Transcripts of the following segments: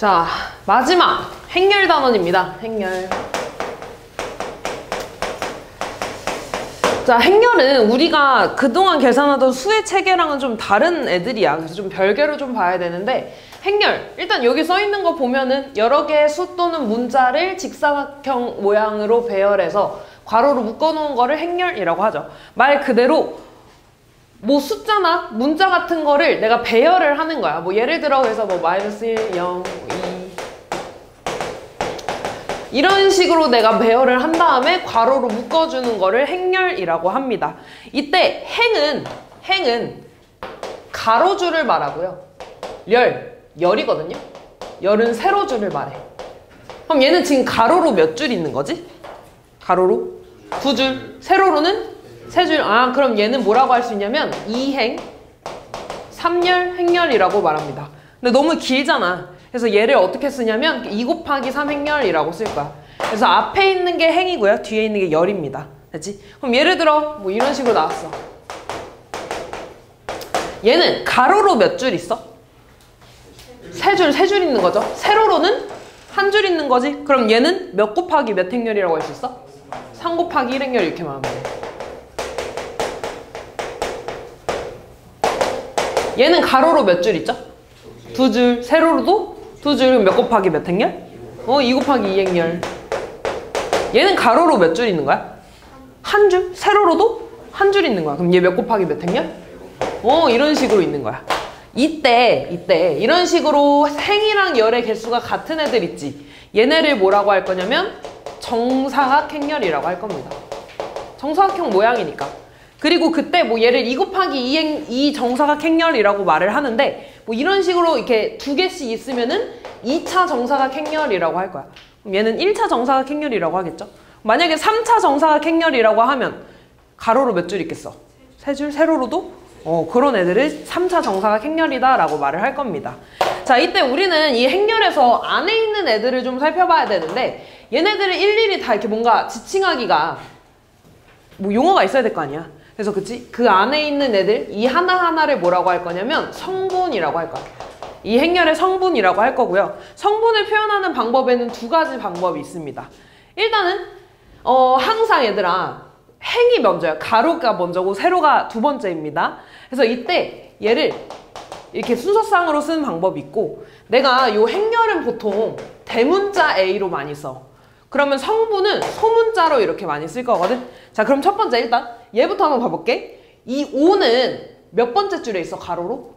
자, 마지막 행렬 단원입니다. 행렬. 자, 행렬은 우리가 그동안 계산하던 수의 체계랑은 좀 다른 애들이야. 그래서 좀 별개로 좀 봐야 되는데, 행렬, 일단 여기 써있는 거 보면은 여러 개의 수 또는 문자를 직사각형 모양으로 배열해서 괄호로 묶어놓은 거를 행렬이라고 하죠. 말 그대로 뭐 숫자나 문자 같은 거를 내가 배열을 하는 거야. 뭐 예를 들어 그래서 뭐 -1, 0, 2 이런 식으로 내가 배열을 한 다음에 괄호로 묶어주는 거를 행렬이라고 합니다. 이때 행은 가로줄을 말하고요. 열이거든요. 열은 세로줄을 말해. 그럼 얘는 지금 가로로 몇 줄 있는 거지? 가로로 2줄, 세로로는 3줄. 아, 그럼 얘는 뭐라고 할 수 있냐면 2행, 3열, 행렬이라고 말합니다. 근데 너무 길잖아. 그래서 얘를 어떻게 쓰냐면 2 곱하기 3 행렬이라고 쓸 거야. 그래서 앞에 있는 게 행이고요. 뒤에 있는 게 열입니다. 됐지? 그럼 예를 들어 뭐 이런 식으로 나왔어. 얘는 가로로 몇 줄 있어? 3줄 있는 거죠. 세로로는 1줄 있는 거지. 그럼 얘는 몇 곱하기 몇 행렬이라고 할 수 있어? 3 곱하기 1 행렬 이렇게 말하면 돼. 얘는 가로로 몇 줄 있죠? 2줄. 세로로도 2줄. 몇 곱하기 몇 행렬? 2 곱하기 2 행렬. 얘는 가로로 몇 줄 있는 거야? 1줄. 세로로도 1줄 있는 거야. 그럼 얘 몇 곱하기 몇 행렬? 이런 식으로 있는 거야. 이때 이런 식으로 행이랑 열의 개수가 같은 애들 있지. 얘네를 뭐라고 할 거냐면 정사각 행렬이라고 할 겁니다. 정사각형 모양이니까. 그리고 그때 뭐 얘를 2 곱하기 2 정사각 행렬이라고 말을 하는데, 뭐 이런 식으로 이렇게 2개씩 있으면은 2차 정사각 행렬이라고 할 거야. 그럼 얘는 1차 정사각 행렬이라고 하겠죠. 만약에 3차 정사각 행렬이라고 하면 가로로 몇 줄 있겠어? 3줄? 세로로도? 그런 애들을 3차 정사각 행렬이다 라고 말을 할 겁니다. 자, 이때 우리는 이 행렬에서 안에 있는 애들을 좀 살펴봐야 되는데, 얘네들을 일일이 다 이렇게 뭔가 지칭하기가 뭐 용어가 있어야 될 거 아니야. 그래서 그치? 그 안에 있는 애들 이 하나하나를 뭐라고 할 거냐면 성분이라고 할 거야. 이 행렬의 성분이라고 할 거고요. 성분을 표현하는 방법에는 2가지 방법이 있습니다. 일단은 항상 얘들아 행이 먼저야. 가로가 먼저고 세로가 2번째입니다. 그래서 이때 얘를 이렇게 순서상으로 쓰는 방법이 있고, 내가 요 행렬은 보통 대문자 A로 많이 써. 그러면 성분은 소문자로 이렇게 많이 쓸 거거든. 자, 그럼 첫 번째 일단 얘부터 한번 봐볼게. 이 5는 몇 번째 줄에 있어? 가로로?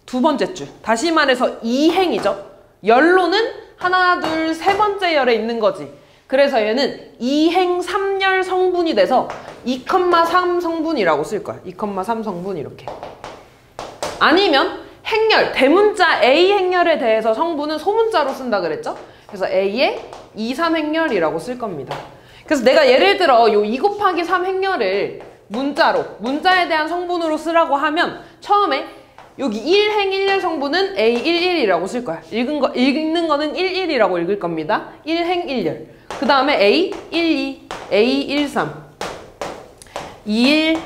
2번째 줄. 다시 말해서 2행이죠. 열로는 하나, 둘, 세 번째 열에 있는 거지. 그래서 얘는 2행 3열 성분이 돼서 2,3 성분이라고 쓸 거야. 2,3 성분 이렇게. 아니면 행렬, 대문자 A 행렬에 대해서 성분은 소문자로 쓴다 그랬죠? 그래서 A의 2, 3 행렬이라고 쓸 겁니다. 그래서 내가 예를 들어 요 2 곱하기 3 행렬을 문자에 대한 성분으로 쓰라고 하면 처음에 여기 1행 1열 성분은 A11이라고 쓸 거야. 읽는 거는 11이라고 읽을 겁니다. 1행 1열. 그 다음에 A12, A13, 21,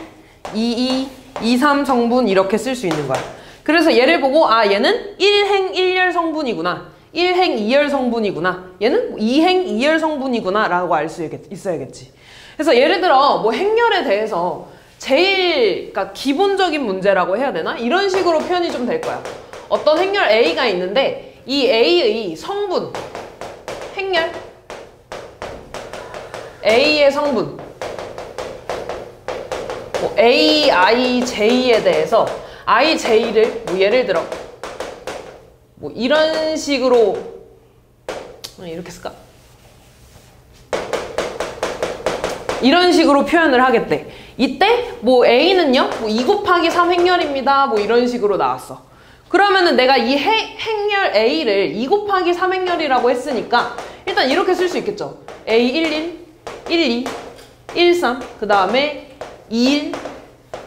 22, 23 성분 이렇게 쓸 수 있는 거야. 그래서 얘를 보고 얘는 1행 1열 성분이구나. 1행 2열 성분이구나. 얘는 2행 2열 성분이구나 라고 알 수 있어야겠지. 그래서 예를 들어 뭐 행렬에 대해서 제일 그러니까 기본적인 문제라고 해야 되나? 이런 식으로 표현이 좀 될 거야. 어떤 행렬 A가 있는데 이 A의 성분, 행렬 A의 성분 뭐 A, I, J에 대해서 I, J를 뭐 예를 들어 뭐 이런 식으로 이렇게 쓸까? 이런 식으로 표현을 하겠대. 이때 뭐 A는요 뭐 2 곱하기 3 행렬입니다 뭐 이런 식으로 나왔어. 그러면은 내가 이 행렬 A를 2 곱하기 3 행렬이라고 했으니까 일단 이렇게 쓸 수 있겠죠. A11, 12, 13, 그 다음에 21,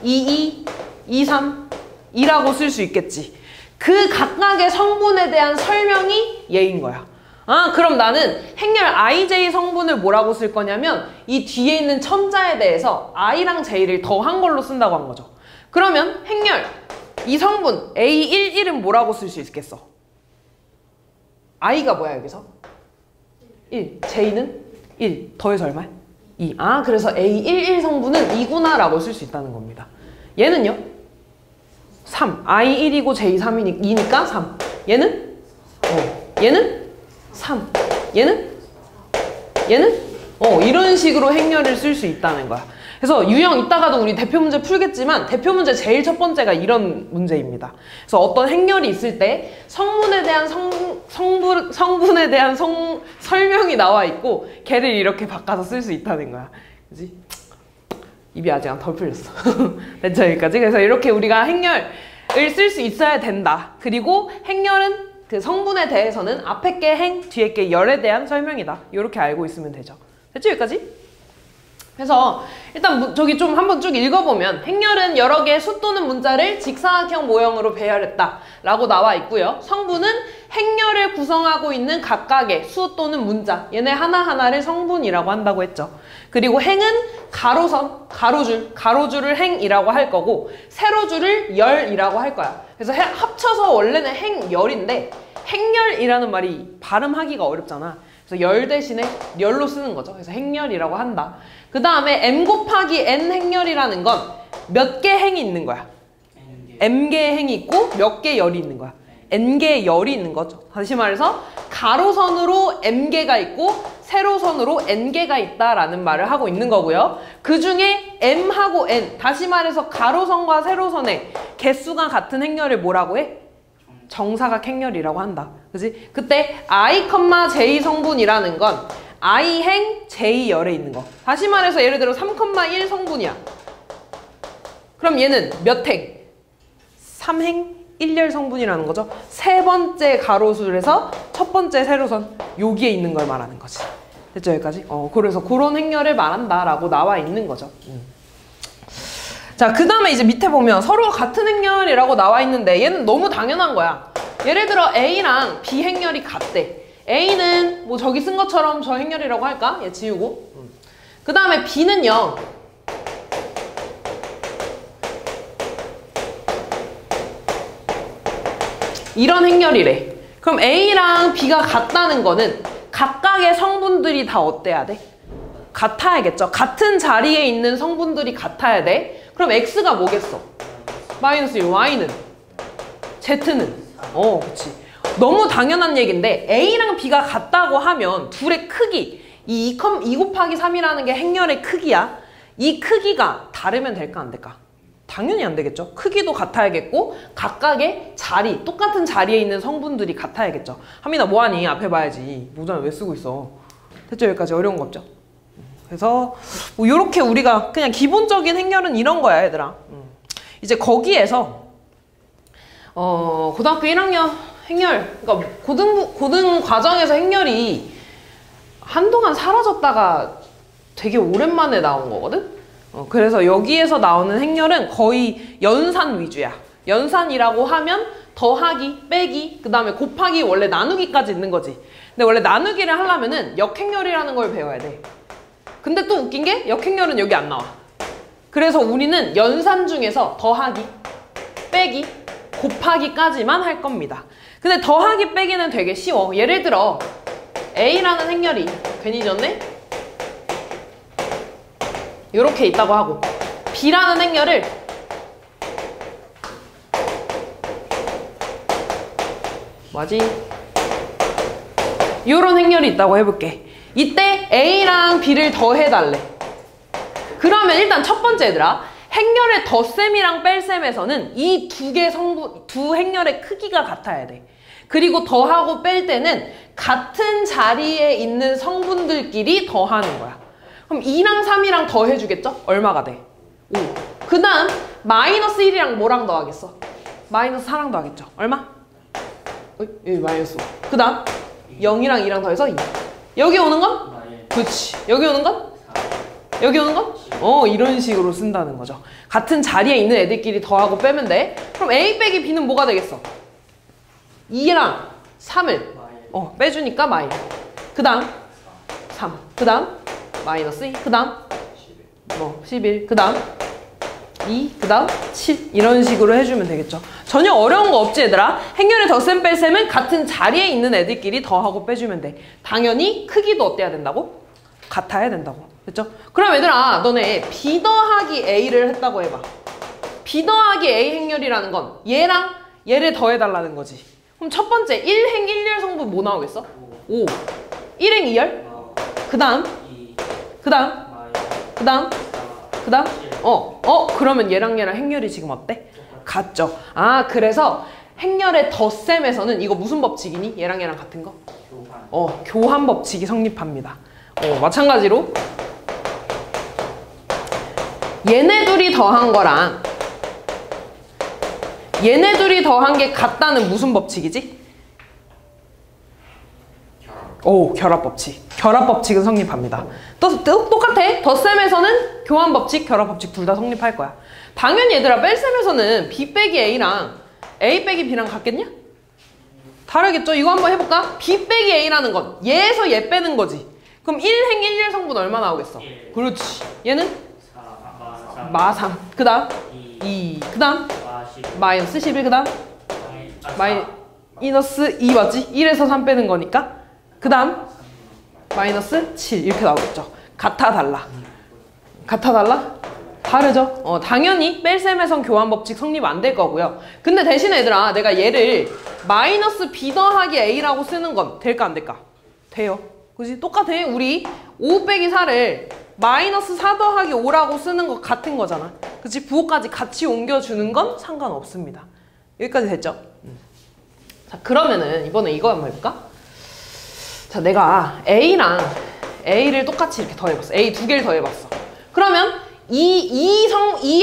22, 23 이라고 쓸 수 있겠지. 그 각각의 성분에 대한 설명이 얘인 거야. 그럼 나는 행렬 IJ 성분을 뭐라고 쓸 거냐면 이 뒤에 있는 첨자에 대해서 I랑 J를 더한 걸로 쓴다고 한 거죠. 그러면 행렬 이 성분 A11은 뭐라고 쓸 수 있겠어? i가 뭐야 여기서? 1. j는 1. 더해서 얼마야? 2. 아, 그래서 A11 성분은 2구나 라고 쓸 수 있다는 겁니다. 얘는요? 3. I1이고 J2니까 3. 얘는? 얘는? 3. 얘는? 이런 식으로 행렬을 쓸 수 있다는 거야. 그래서 유형 이따가도 우리 대표 문제 풀겠지만 대표 문제 제일 첫 번째가 이런 문제입니다. 그래서 어떤 행렬이 있을 때 성분에 대한 성분에 대한 설명이 나와 있고 걔를 이렇게 바꿔서 쓸 수 있다는 거야. 그지? 입이 아직 덜 풀렸어. 됐죠, 여기까지? 그래서 이렇게 우리가 행렬을 쓸 수 있어야 된다. 그리고 행렬은 그 성분에 대해서는 앞에 게 행, 뒤에 게 열에 대한 설명이다. 이렇게 알고 있으면 되죠. 됐죠, 여기까지? 그래서 일단 저기 좀 한번 쭉 읽어보면 행렬은 여러 개의 수 또는 문자를 직사각형 모형으로 배열했다 라고 나와 있고요. 성분은 행렬을 구성하고 있는 각각의 수 또는 문자, 얘네 하나하나를 성분이라고 한다고 했죠. 그리고 행은 가로선, 가로줄을 행이라고 할 거고 세로줄을 열이라고 할 거야. 그래서 합쳐서 원래는 행열인데 행렬이라는 말이 발음하기가 어렵잖아. 그래서 열 대신에 열로 쓰는 거죠. 그래서 행렬이라고 한다. 그 다음에 m 곱하기 n 행렬이라는 건 몇 개 행이 있는 거야? m개 행이 있고 몇 개 열이 있는 거야? n개 열이 있는 거죠. 다시 말해서 가로선으로 m개가 있고 세로선으로 n개가 있다라는 말을 하고 있는 거고요. 그 중에 m하고 n, 다시 말해서 가로선과 세로선의 개수가 같은 행렬을 뭐라고 해? 정사각 행렬이라고 한다. 그지? 그때 i, j 성분이라는 건 i 행, j 열에 있는 거. 다시 말해서 예를 들어 3,1 성분이야. 그럼 얘는 몇 행? 3행 1열 성분이라는 거죠. 세 번째 가로줄에서 첫 번째 세로선 여기에 있는 걸 말하는 거지. 됐죠, 여기까지? 그래서 그런 행렬을 말한다라고 나와 있는 거죠. 자, 그 다음에 이제 밑에 보면 서로 같은 행렬이라고 나와 있는데 얘는 너무 당연한 거야. 예를 들어 A랑 B 행렬이 같대. A는 뭐 저기 쓴 것처럼 저 행렬이라고 할까? 얘 지우고. 그 다음에 B는요. 이런 행렬이래. 그럼 A랑 B가 같다는 거는 각각의 성분들이 다 어때야 돼? 같아야겠죠. 같은 자리에 있는 성분들이 같아야 돼. 그럼 X가 뭐겠어? 마이너스 1, Y는? Z는? 그치. 너무 당연한 얘기인데 A랑 B가 같다고 하면 둘의 크기, 이 2 곱하기 3이라는 게 행렬의 크기야. 이 크기가 다르면 될까 안 될까? 당연히 안 되겠죠. 크기도 같아야겠고 각각의 자리, 똑같은 자리에 있는 성분들이 같아야겠죠. 하민아 뭐하니? 앞에 봐야지. 모자는 왜 쓰고 있어? 됐죠? 여기까지 어려운 거 없죠? 그래서 뭐 이렇게 우리가 그냥 기본적인 행렬은 이런 거야, 얘들아. 이제 거기에서 고등학교 1학년 행렬, 그러니까 고등 과정에서 행렬이 한동안 사라졌다가 되게 오랜만에 나온 거거든? 그래서 여기에서 나오는 행렬은 거의 연산 위주야. 연산이라고 하면 더하기, 빼기, 그 다음에 곱하기, 원래 나누기까지 있는 거지. 근데 원래 나누기를 하려면은 역행렬이라는 걸 배워야 돼. 근데 또 웃긴 게 역행렬은 여기 안 나와. 그래서 우리는 연산 중에서 더하기, 빼기, 곱하기까지만 할 겁니다. 근데 더하기, 빼기는 되게 쉬워. 예를 들어 A라는 행렬이 괜히 졌네? 이렇게 있다고 하고 B라는 행렬을 뭐지? 이런 행렬이 있다고 해볼게. 이때 A랑 B를 더해달래. 그러면 일단 첫 번째 얘들아, 행렬의 덧셈이랑 뺄셈에서는 이 두 행렬의 크기가 같아야 돼. 그리고 더하고 뺄 때는 같은 자리에 있는 성분들끼리 더하는 거야. 그럼 2랑 3이랑 더해주겠죠? 얼마가 돼? 5. 그 다음 마이너스 1이랑 뭐랑 더하겠어? 마이너스 4랑 더하겠죠? 얼마? 여기 마이너스 5. 그 다음 0이랑 2랑 더해서 2. 여기 오는 건? 그치. 여기 오는 건? 여기 오는 건? 이런 식으로 쓴다는 거죠. 같은 자리에 있는 애들끼리 더하고 빼면 돼. 그럼 A 빼기 B는 뭐가 되겠어? 2랑 3을 빼주니까 마이너스. 그 다음 3. 그 다음 마이너스 2. 그 다음 11. 그 다음 2, 그 다음 7 이런 식으로 해주면 되겠죠. 전혀 어려운 거 없지 얘들아? 행렬의 덧셈 뺄셈은 같은 자리에 있는 애들끼리 더하고 빼주면 돼. 당연히 크기도 어때야 된다고? 같아야 된다고. 됐죠? 그럼 얘들아 너네 B 더하기 A를 했다고 해봐. B 더하기 A 행렬이라는 건 얘랑 얘를 더해달라는 거지. 그럼 첫 번째 1행 1열 성분 뭐 나오겠어? 5. 1행 2열? 그 다음? 그 다음? 그 다음? 그 다음? 그러면 얘랑 행렬이 지금 어때? 같죠? 아 그래서 행렬의 덧셈에서는 이거 무슨 법칙이니? 얘랑 같은 거? 교환 법칙이 성립합니다. 마찬가지로 얘네 둘이 더한 거랑 얘네 둘이 더한 게 같다는 무슨 법칙이지? 결합 법칙. 결합 법칙은 성립합니다. 똑같아. 덧셈에서는 교환 법칙, 결합 법칙 둘 다 성립할 거야. 당연히 얘들아 뺄셈에서는 B 빼기 A랑 A 빼기 B랑 같겠냐? 다르겠죠? 이거 한번 해볼까? B 빼기 A라는 건 얘에서 얘 빼는 거지. 그럼 1행 1열 성분 얼마 나오겠어? 그렇지. 얘는? 마3. 그 다음? 2. 그 다음? 마이너스 11. 그 다음? 마이너스 2 맞지? 1에서 3 빼는 거니까. 그 다음? 마이너스 7 이렇게 나오겠죠. 같아 달라? 같아 달라? 다르죠? 당연히 뺄셈에선 교환 법칙 성립 안 될 거고요. 근데 대신 얘들아 내가 얘를 마이너스 B 더하기 A라고 쓰는 건 될까 안 될까? 돼요. 그지? 똑같아. 우리 5 빼기 4를 마이너스 4 더하기 5라고 쓰는 거 같은 거잖아. 그치? 부호까지 같이 옮겨주는 건 상관없습니다. 여기까지 됐죠? 자 그러면은 이번에 이거 한번 해볼까? 자 내가 A랑 A를 똑같이 이렇게 더해봤어. A 두 개를 더해봤어. 그러면 이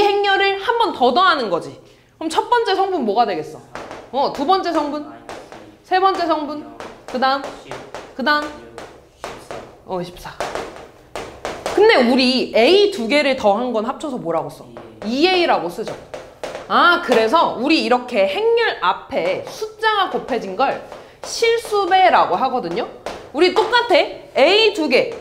행렬을 한 번 더 더하는 거지. 그럼 첫 번째 성분 뭐가 되겠어? 두 번째 성분, 세 번째 성분, 그 다음 14. 근데 우리 A 두 개를 더한 건 합쳐서 뭐라고 써? 2A라고 쓰죠. 아 그래서 우리 이렇게 행렬 앞에 숫자가 곱해진 걸 실수배라고 하거든요. 우리 똑같아. A 두 개.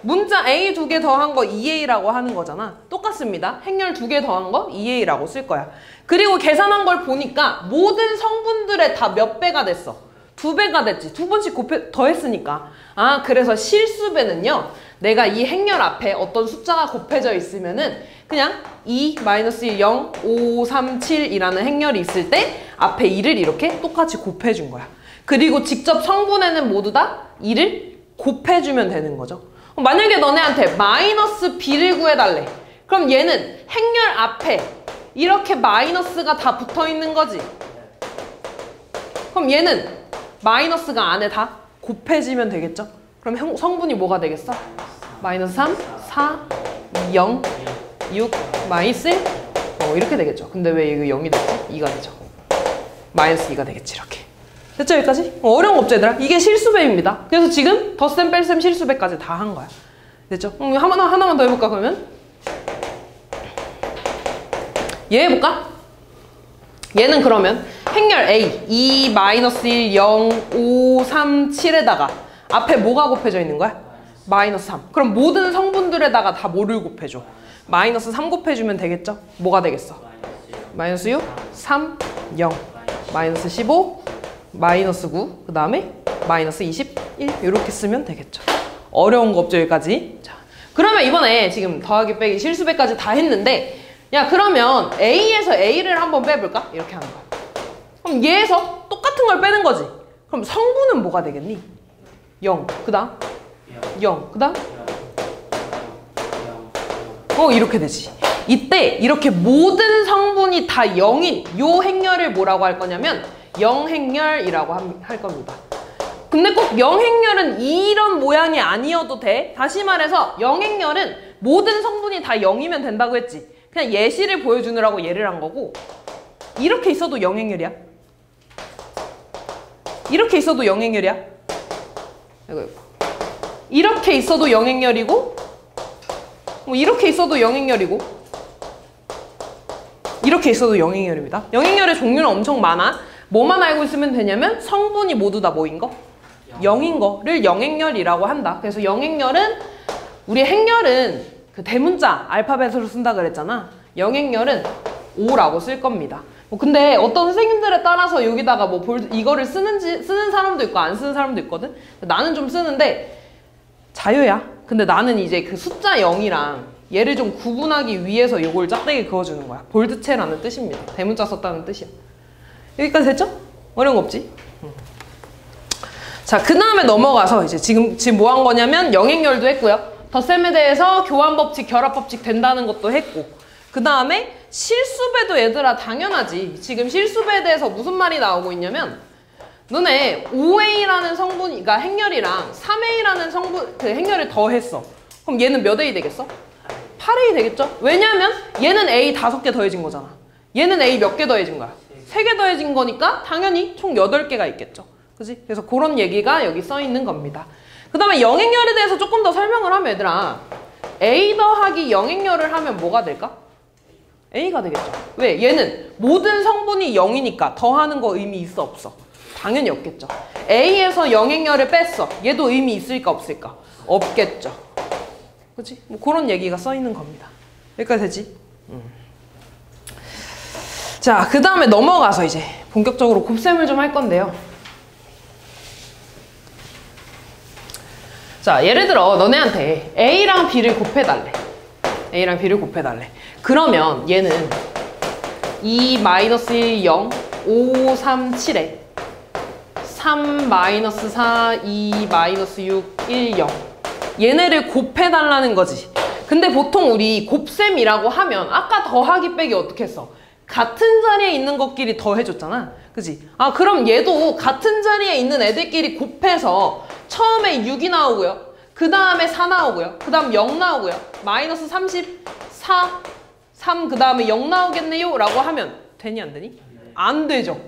문자 A 두 개 더한 거 2A라고 하는 거잖아. 똑같습니다. 행렬 두 개 더한 거 2A라고 쓸 거야. 그리고 계산한 걸 보니까 모든 성분들의 다 몇 배가 됐어? 2배가 됐지. 두 번씩 더했으니까. 아 그래서 실수배는요. 내가 이 행렬 앞에 어떤 숫자가 곱해져 있으면은 그냥 2, -1, 0, 5, 3, 7이라는 행렬이 있을 때 앞에 2를 이렇게 똑같이 곱해준 거야. 그리고 직접 성분에는 모두 다 2를 곱해주면 되는 거죠. 만약에 너네한테 마이너스 B를 구해달래. 그럼 얘는 행렬 앞에 이렇게 마이너스가 다 붙어있는 거지. 그럼 얘는 마이너스가 안에 다 곱해지면 되겠죠? 그럼 성분이 뭐가 되겠어? 마이너스 3, 4, 0, 6, 마이너스 1 이렇게 되겠죠. 근데 왜 이거 0이 됐지? 2가 되죠. 마이너스 2가 되겠지 이렇게. 됐죠 여기까지? 어려운 거 없죠 얘들아? 이게 실수배입니다. 그래서 지금 덧셈 뺄셈 실수배까지 다 한 거야. 됐죠? 하나만 더 해볼까 그러면? 얘 해볼까? 얘는 그러면 행렬 A 2, -1, 0, 5, 3, 7에다가 앞에 뭐가 곱해져 있는 거야? 마이너스 3. 그럼 모든 성분들에다가 다 뭐를 곱해줘? 마이너스 3 곱해주면 되겠죠? 뭐가 되겠어? 마이너스 6, 3, 0, 마이너스 15, 마이너스 9, 그 다음에 마이너스 21 이렇게 쓰면 되겠죠. 어려운 거 없죠 여기까지? 자, 그러면 이번에 지금 더하기 빼기 실수배까지 다 했는데 야 그러면 A에서 A를 한번 빼볼까? 이렇게 하는 거야. 그럼 얘에서 똑같은 걸 빼는 거지. 그럼 성분은 뭐가 되겠니? 0, 그 다음 0, 그 다음 이렇게 되지. 이때 이렇게 모든 성분이 다 0인 요 행렬을 뭐라고 할 거냐면 0행렬이라고 할 겁니다. 근데 꼭 0행렬은 이런 모양이 아니어도 돼. 다시 말해서 0행렬은 모든 성분이 다 0이면 된다고 했지. 그냥 예시를 보여주느라고 예를 한 거고 이렇게 있어도 0행렬이야. 이렇게 있어도 0행렬이야. 이렇게 있어도 0행렬이고 이렇게 있어도 0행렬이고 이렇게 있어도 0행렬입니다. 0행렬의 종류는 엄청 많아. 뭐만 알고 있으면 되냐면 성분이 모두 다 뭐인 거? 0인 거를 0행렬이라고 한다. 그래서 0행렬은 우리 행렬은 그 대문자 알파벳으로 쓴다 그랬잖아. 영행열은 5라고 쓸 겁니다. 근데 어떤 선생님들에 따라서 여기다가 뭐 이거를 쓰는 사람도 있고 안 쓰는 사람도 있거든? 나는 좀 쓰는데 자유야. 근데 나는 이제 그 숫자 0이랑 얘를 좀 구분하기 위해서 이걸 짝대기 그어주는 거야. 볼드체라는 뜻입니다. 대문자 썼다는 뜻이야. 여기까지 됐죠? 어려운 거 없지? 자, 그 다음에 넘어가서 이제 지금 뭐 한 거냐면 영행열도 했고요. 덧셈에 대해서 교환법칙, 결합법칙 된다는 것도 했고, 그 다음에 실수배도 얘들아 당연하지. 지금 실수배에 대해서 무슨 말이 나오고 있냐면 너네 5A라는 성분이, 그러니까 행렬이랑 3A라는 성분, 그 행렬을 더했어. 그럼 얘는 몇 A 되겠어? 8A 되겠죠? 왜냐면 얘는 A 5개 더해진 거잖아. 얘는 A 몇 개 더해진 거야? 3개 더해진 거니까 당연히 총 8개가 있겠죠. 그치? 그래서 그런 얘기가 여기 써 있는 겁니다. 그 다음에 영행열에 대해서 조금 더 설명을 하면 얘들아, A 더하기 영행열을 하면 뭐가 될까? A가 되겠죠. 왜? 얘는 모든 성분이 0이니까 더하는 거 의미 있어 없어? 당연히 없겠죠. A에서 영행열을 뺐어. 얘도 의미 있을까 없을까? 없겠죠. 그치? 뭐 그런 얘기가 써 있는 겁니다. 여기까지 되지? 자, 그 다음에 넘어가서 이제 본격적으로 곱셈을 좀 할 건데요. 자, 예를 들어 너네한테 A랑 B를 곱해달래. A랑 B를 곱해달래. 그러면 얘는 2-1, 0, 5, 3, 7에 3-4, 2-6, 1, 0 얘네를 곱해달라는 거지. 근데 보통 우리 곱셈이라고 하면 아까 더하기 빼기 어떻게 했어? 같은 자리에 있는 것끼리 더해줬잖아. 그치? 아, 그럼 얘도 같은 자리에 있는 애들끼리 곱해서 처음에 6이 나오고요. 그 다음에 4 나오고요. 그 다음 0 나오고요. 마이너스 34, 3 그 다음에 0 나오겠네요 라고 하면 되니 안 되니? 안 되죠.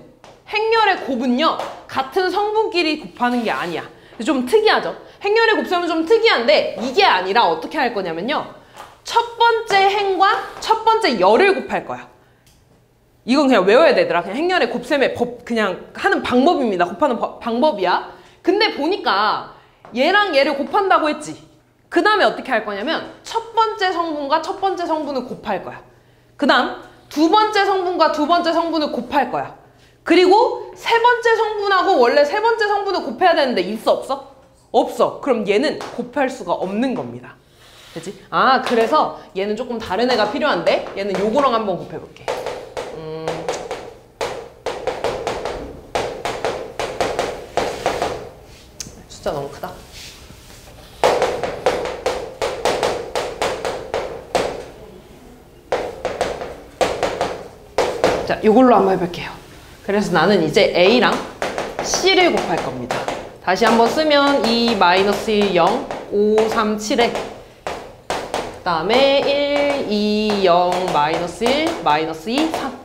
행렬의 곱은요 같은 성분끼리 곱하는 게 아니야. 좀 특이하죠. 행렬의 곱셈은 좀 특이한데 이게 아니라 어떻게 할 거냐면요, 첫 번째 행과 첫 번째 열을 곱할 거야. 이건 그냥 외워야 되더라. 그냥 행렬의 곱셈의 법, 그냥 하는 방법입니다. 곱하는 방법이야. 근데 보니까 얘랑 얘를 곱한다고 했지. 그 다음에 어떻게 할 거냐면 첫 번째 성분과 첫 번째 성분을 곱할 거야. 그 다음 두 번째 성분과 두 번째 성분을 곱할 거야. 그리고 세 번째 성분하고 원래 세 번째 성분을 곱해야 되는데 있어 없어? 없어. 그럼 얘는 곱할 수가 없는 겁니다. 됐지? 아, 그래서 얘는 조금 다른 애가 필요한데 얘는 요거랑 한번 곱해볼게. 숫자 너무 크다. 자, 이걸로 한번 해볼게요. 그래서 나는 이제 A랑 C를 곱할 겁니다. 다시 한번 쓰면 2-1, 0, 5, 3, 7에 그 다음에 1, 2, 0, -1, -2, 3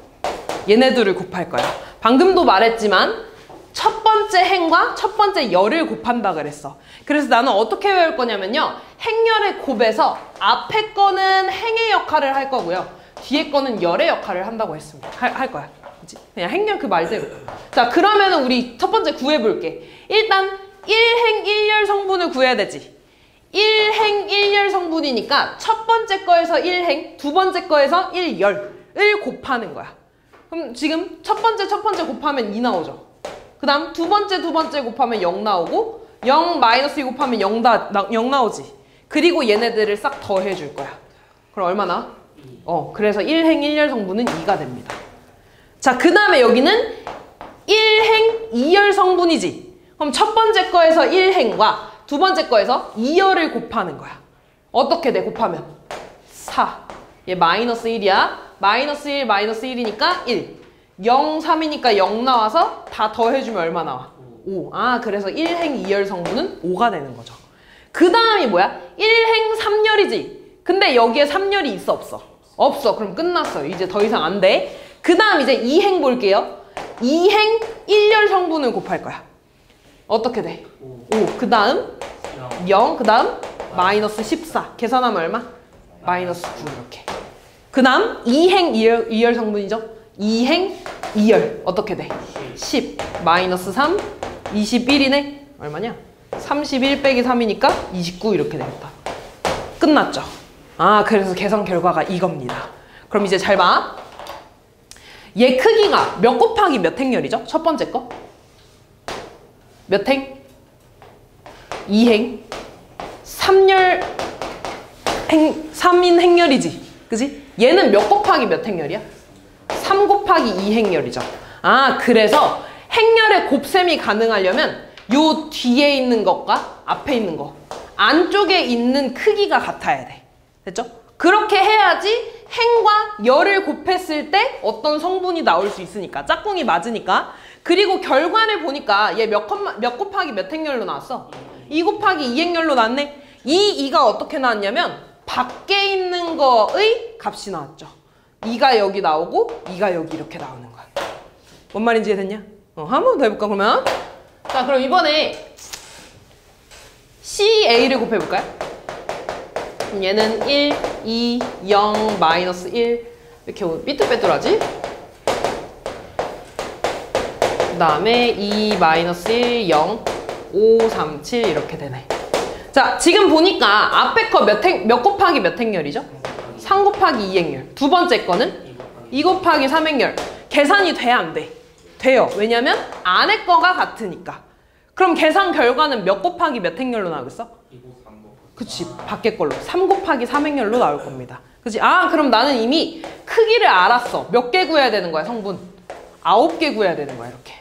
얘네들을 곱할 거야. 방금도 말했지만 첫 번째 행과 첫 번째 열을 곱한다 그랬어. 그래서 나는 어떻게 외울 거냐면요, 행열의 곱에서 앞에 거는 행의 역할을 할 거고요, 뒤에 거는 열의 역할을 한다고 했습니다. 할 거야. 그치? 그냥 행열 그 말대로. 자, 그러면은 우리 첫 번째 구해볼게. 일단 1행 1열 성분을 구해야 되지. 1행 1열 성분이니까 첫 번째 거에서 1행, 두 번째 거에서 1열을 곱하는 거야. 그럼 지금 첫 번째 곱하면 2 나오죠. 그 다음 두 번째 곱하면 0 나오고 0 -2 곱하면 0 나오지. 그리고 얘네들을 싹 더해줄 거야. 그럼 얼마나? 그래서 1행 1열 성분은 2가 됩니다. 자, 그 다음에 여기는 1행 2열 성분이지. 그럼 첫 번째 거에서 1행과 두 번째 거에서 2열을 곱하는 거야. 어떻게 돼? 곱하면 4. 얘 -1이야. -1, -1이니까 1. 0, 3이니까 0 나와서 다 더해주면 얼마 나와? 5. 아, 그래서 1행 2열 성분은 5가 되는 거죠. 그 다음이 뭐야? 1행 3열이지. 근데 여기에 3열이 있어 없어? 없어. 그럼 끝났어요. 이제 더 이상 안 돼. 그 다음 이제 2행 볼게요. 2행 1열 성분을 곱할 거야. 어떻게 돼? 5. 그 다음 0. 그 다음 -14. 계산하면 얼마? -9 이렇게. 그 다음 2행 2열 성분이죠. 2행 2열 어떻게 돼? 10 -3 21이네. 얼마냐? 31 빼기 3이니까 29 이렇게 되겠다. 끝났죠. 아, 그래서 계산 결과가 이겁니다. 그럼 이제 잘 봐. 얘 크기가 몇 곱하기 몇 행렬이죠? 첫 번째 거. 몇 행? 2행. 3인 행렬이지. 그지? 얘는 몇 곱하기 몇 행렬이야? 3 곱하기 2 행렬이죠. 아, 그래서 행렬의 곱셈이 가능하려면 요 뒤에 있는 것과 앞에 있는 거, 안쪽에 있는 크기가 같아야 돼. 됐죠? 그렇게 해야지 행과 열을 곱했을 때 어떤 성분이 나올 수 있으니까. 짝꿍이 맞으니까. 그리고 결과를 보니까 얘 몇 곱하기 몇 행렬로 나왔어? 2 곱하기 2 행렬로 나왔네. 이 2가 어떻게 나왔냐면 밖에 있는 거의 값이 나왔죠. 2가 여기 나오고 2가 여기 이렇게 나오는 거야. 뭔 말인지 이해됐냐? 한 번 더 해볼까 그러면? 자, 그럼 이번에 CA를 곱해볼까요? 그럼 얘는 1, 2, 0, 마이너스 1 이렇게 삐뚤빼뚤하지? 그 다음에 2, 마이너스 1, 0, 5, 3, 7 이렇게 되네. 자, 지금 보니까 앞에 거 몇 곱하기 몇 행렬이죠? 3 곱하기 2 행렬. 두 번째 거는 2 곱하기 3 행렬. 계산이 돼, 안 돼? 돼요. 왜냐면 안에 거가 같으니까. 그럼 계산 결과는 몇 곱하기 몇 행렬로 나오겠어? 그치, 밖에 걸로 3 곱하기 3 행렬로 나올 겁니다. 그치? 아, 그럼 나는 이미 크기를 알았어. 몇 개 구해야 되는 거야, 성분? 9개 구해야 되는 거야, 이렇게.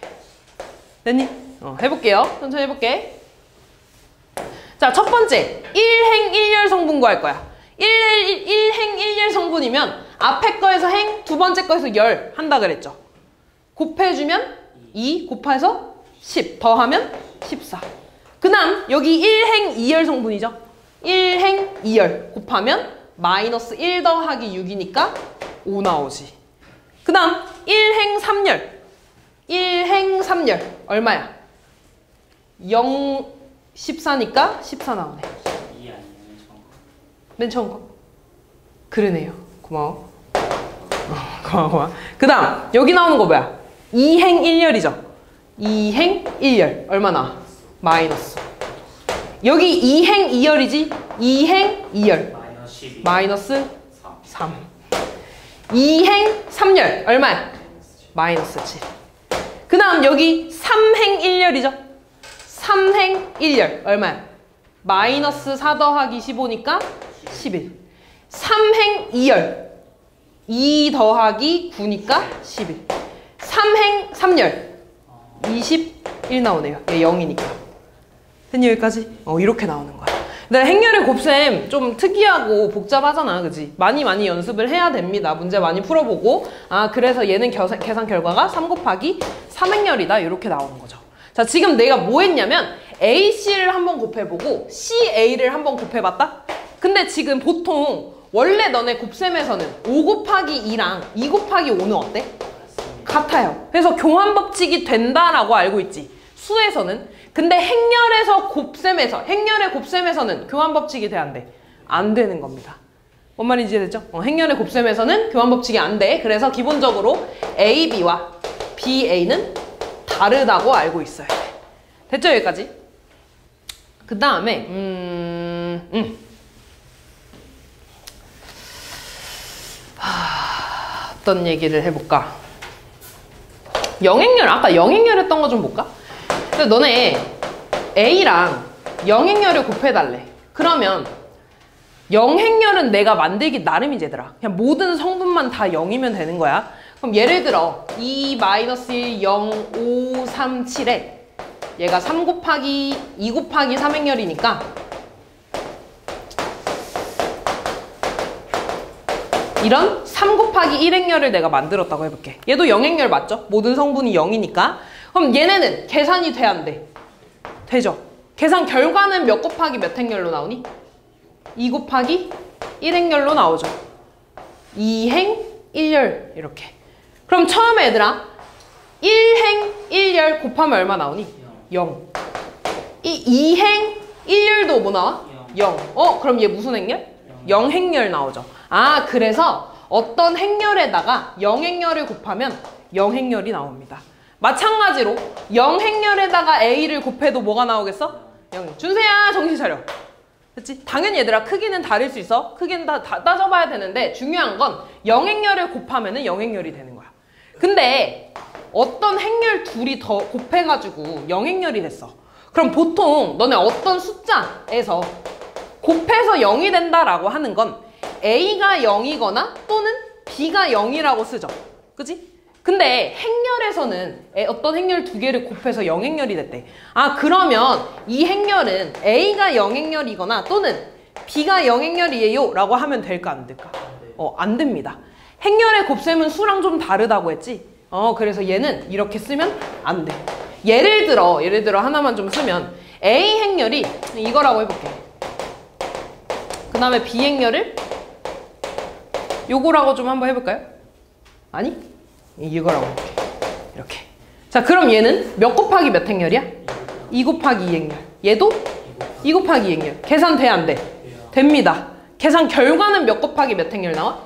됐니? 해볼게요. 천천히 해볼게. 자, 첫 번째 1행 1열 성분 구할 거야. 1행 1열 성분이면 앞에 거에서 행, 두 번째 거에서 열 한다 그랬죠. 곱해주면 2 곱해서 10 더하면 14. 그 다음 여기 1행 2열 성분이죠. 1행 2열 곱하면 마이너스 1 더하기 6이니까 5 나오지. 그 다음 1행 3열 1행 3열 얼마야? 0, 14니까 14 나오네. 맨 처음 거? 그러네요. 고마워. 고마워. 그 다음 여기 나오는 거 뭐야? 2행 1열이죠. 2행 1열 얼마나? 마이너스. 여기 2행 2열이지? 2행 2열 마이너스 3. 2행 3열 얼마야? 마이너스 7. 그 다음 여기 3행 1열이죠? 3행 1열 얼마야? 마이너스 4 더하기 15니까 11. 3행 2열 2 더하기 9니까 11. 3행 3열 21 나오네요. 얘 0이니까. 됐니 여기까지? 이렇게 나오는 거야. 근데 행렬의 곱셈 좀 특이하고 복잡하잖아. 그지? 많이 연습을 해야 됩니다. 문제 많이 풀어보고. 아, 그래서 얘는 계산 결과가 3 곱하기 3행렬이다. 이렇게 나오는 거죠. 자, 지금 내가 뭐 했냐면 AC를 한번 곱해보고 CA를 한번 곱해봤다? 근데 지금 보통 원래 너네 곱셈에서는 5 곱하기 2랑 2 곱하기 5는 어때? 같아요. 그래서 교환법칙이 된다라고 알고 있지. 수에서는. 근데 행렬의 곱셈에서는 교환법칙이 돼, 안 돼? 안 되는 겁니다. 뭔 말인지 이해됐죠? 행렬의 곱셈에서는 교환법칙이 안 돼. 그래서 기본적으로 AB와 BA는 다르다고 알고 있어야 돼. 됐죠? 여기까지? 그 다음에 어떤 얘기를 해볼까? 영행렬, 아까 영행렬 했던 거 좀 볼까? 근데 너네 A랑 영행렬을 곱해달래. 그러면 영행렬은 내가 만들기 나름이지 얘들아. 그냥 모든 성분만 다 0이면 되는 거야. 그럼 예를 들어 2, 마이너스 1, 0, 5, 3, 7에 얘가 2 곱하기 3행렬이니까 이런 3 곱하기 1행렬을 내가 만들었다고 해볼게. 얘도 영행렬 맞죠? 모든 성분이 0이니까. 그럼 얘네는 계산이 돼, 안 돼? 되죠? 계산 결과는 몇 곱하기 몇 행렬로 나오니? 2 곱하기 1행렬로 나오죠. 2행 1열 이렇게. 그럼 처음에 얘들아 1행 1열 곱하면 얼마 나오니? 0. 이 2행 1열도 뭐 나와? 0. 그럼 얘 무슨 행렬? 0행렬 나오죠. 아, 그래서 어떤 행렬에다가 0행렬을 곱하면 0행렬이 나옵니다. 마찬가지로 0행렬에다가 A를 곱해도 뭐가 나오겠어? 0. 준세야 정신 차려. 그치? 당연히 얘들아 크기는 다를 수 있어. 크기는 다 따져봐야 되는데 중요한 건 영행열을 곱하면은 영행열이 되는 거야. 근데 어떤 행렬 둘이 더 곱해가지고 영행열이 됐어. 그럼 보통 너네 어떤 숫자에서 곱해서 0이 된다라고 하는 건 A가 0이거나 또는 B가 0이라고 쓰죠. 그치? 근데 행렬에서는 어떤 행렬 두 개를 곱해서 영행열이 됐대. 아, 그러면 이 행렬은 A가 영행열이거나 또는 B가 영행열이에요 라고 하면 될까 안 될까? 안 됩니다. 행렬의 곱셈은 수랑 좀 다르다고 했지? 그래서 얘는 이렇게 쓰면 안 돼. 예를 들어 하나만 좀 쓰면 A 행렬이 이거라고 해볼게. 그 다음에 B 행렬을 요거라고 좀 한번 해볼까요? 아니? 이거라고 해볼게. 이렇게. 자, 그럼 얘는 몇 곱하기 몇 행렬이야? 2 곱하기 2 행렬. 얘도 2 곱하기 2 행렬. 계산 돼, 안 돼? 됩니다. 계산 결과는 몇 곱하기 몇 행렬 나와?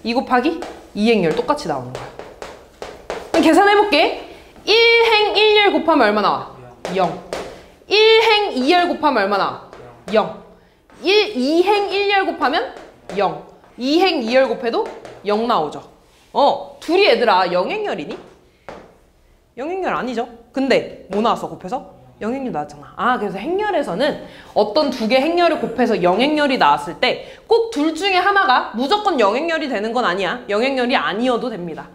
2 곱하기 2 행렬 똑같이 나오는 거야. 그럼 계산해볼게. 1행 1열 곱하면 얼마 나와? 0. 1행 2열 곱하면 얼마 나와? 0. 2행 1열 곱하면 0. 2행 2열 곱해도 0 나오죠. 둘이 얘들아 영행열이니? 영행열 아니죠. 근데 뭐 나왔어 곱해서? 영행열 나왔잖아. 아, 그래서 행렬에서는 어떤 두 개 행렬을 곱해서 영행열이 나왔을 때 꼭 둘 중에 하나가 무조건 영행열이 되는 건 아니야. 영행열이 아니어도 됩니다.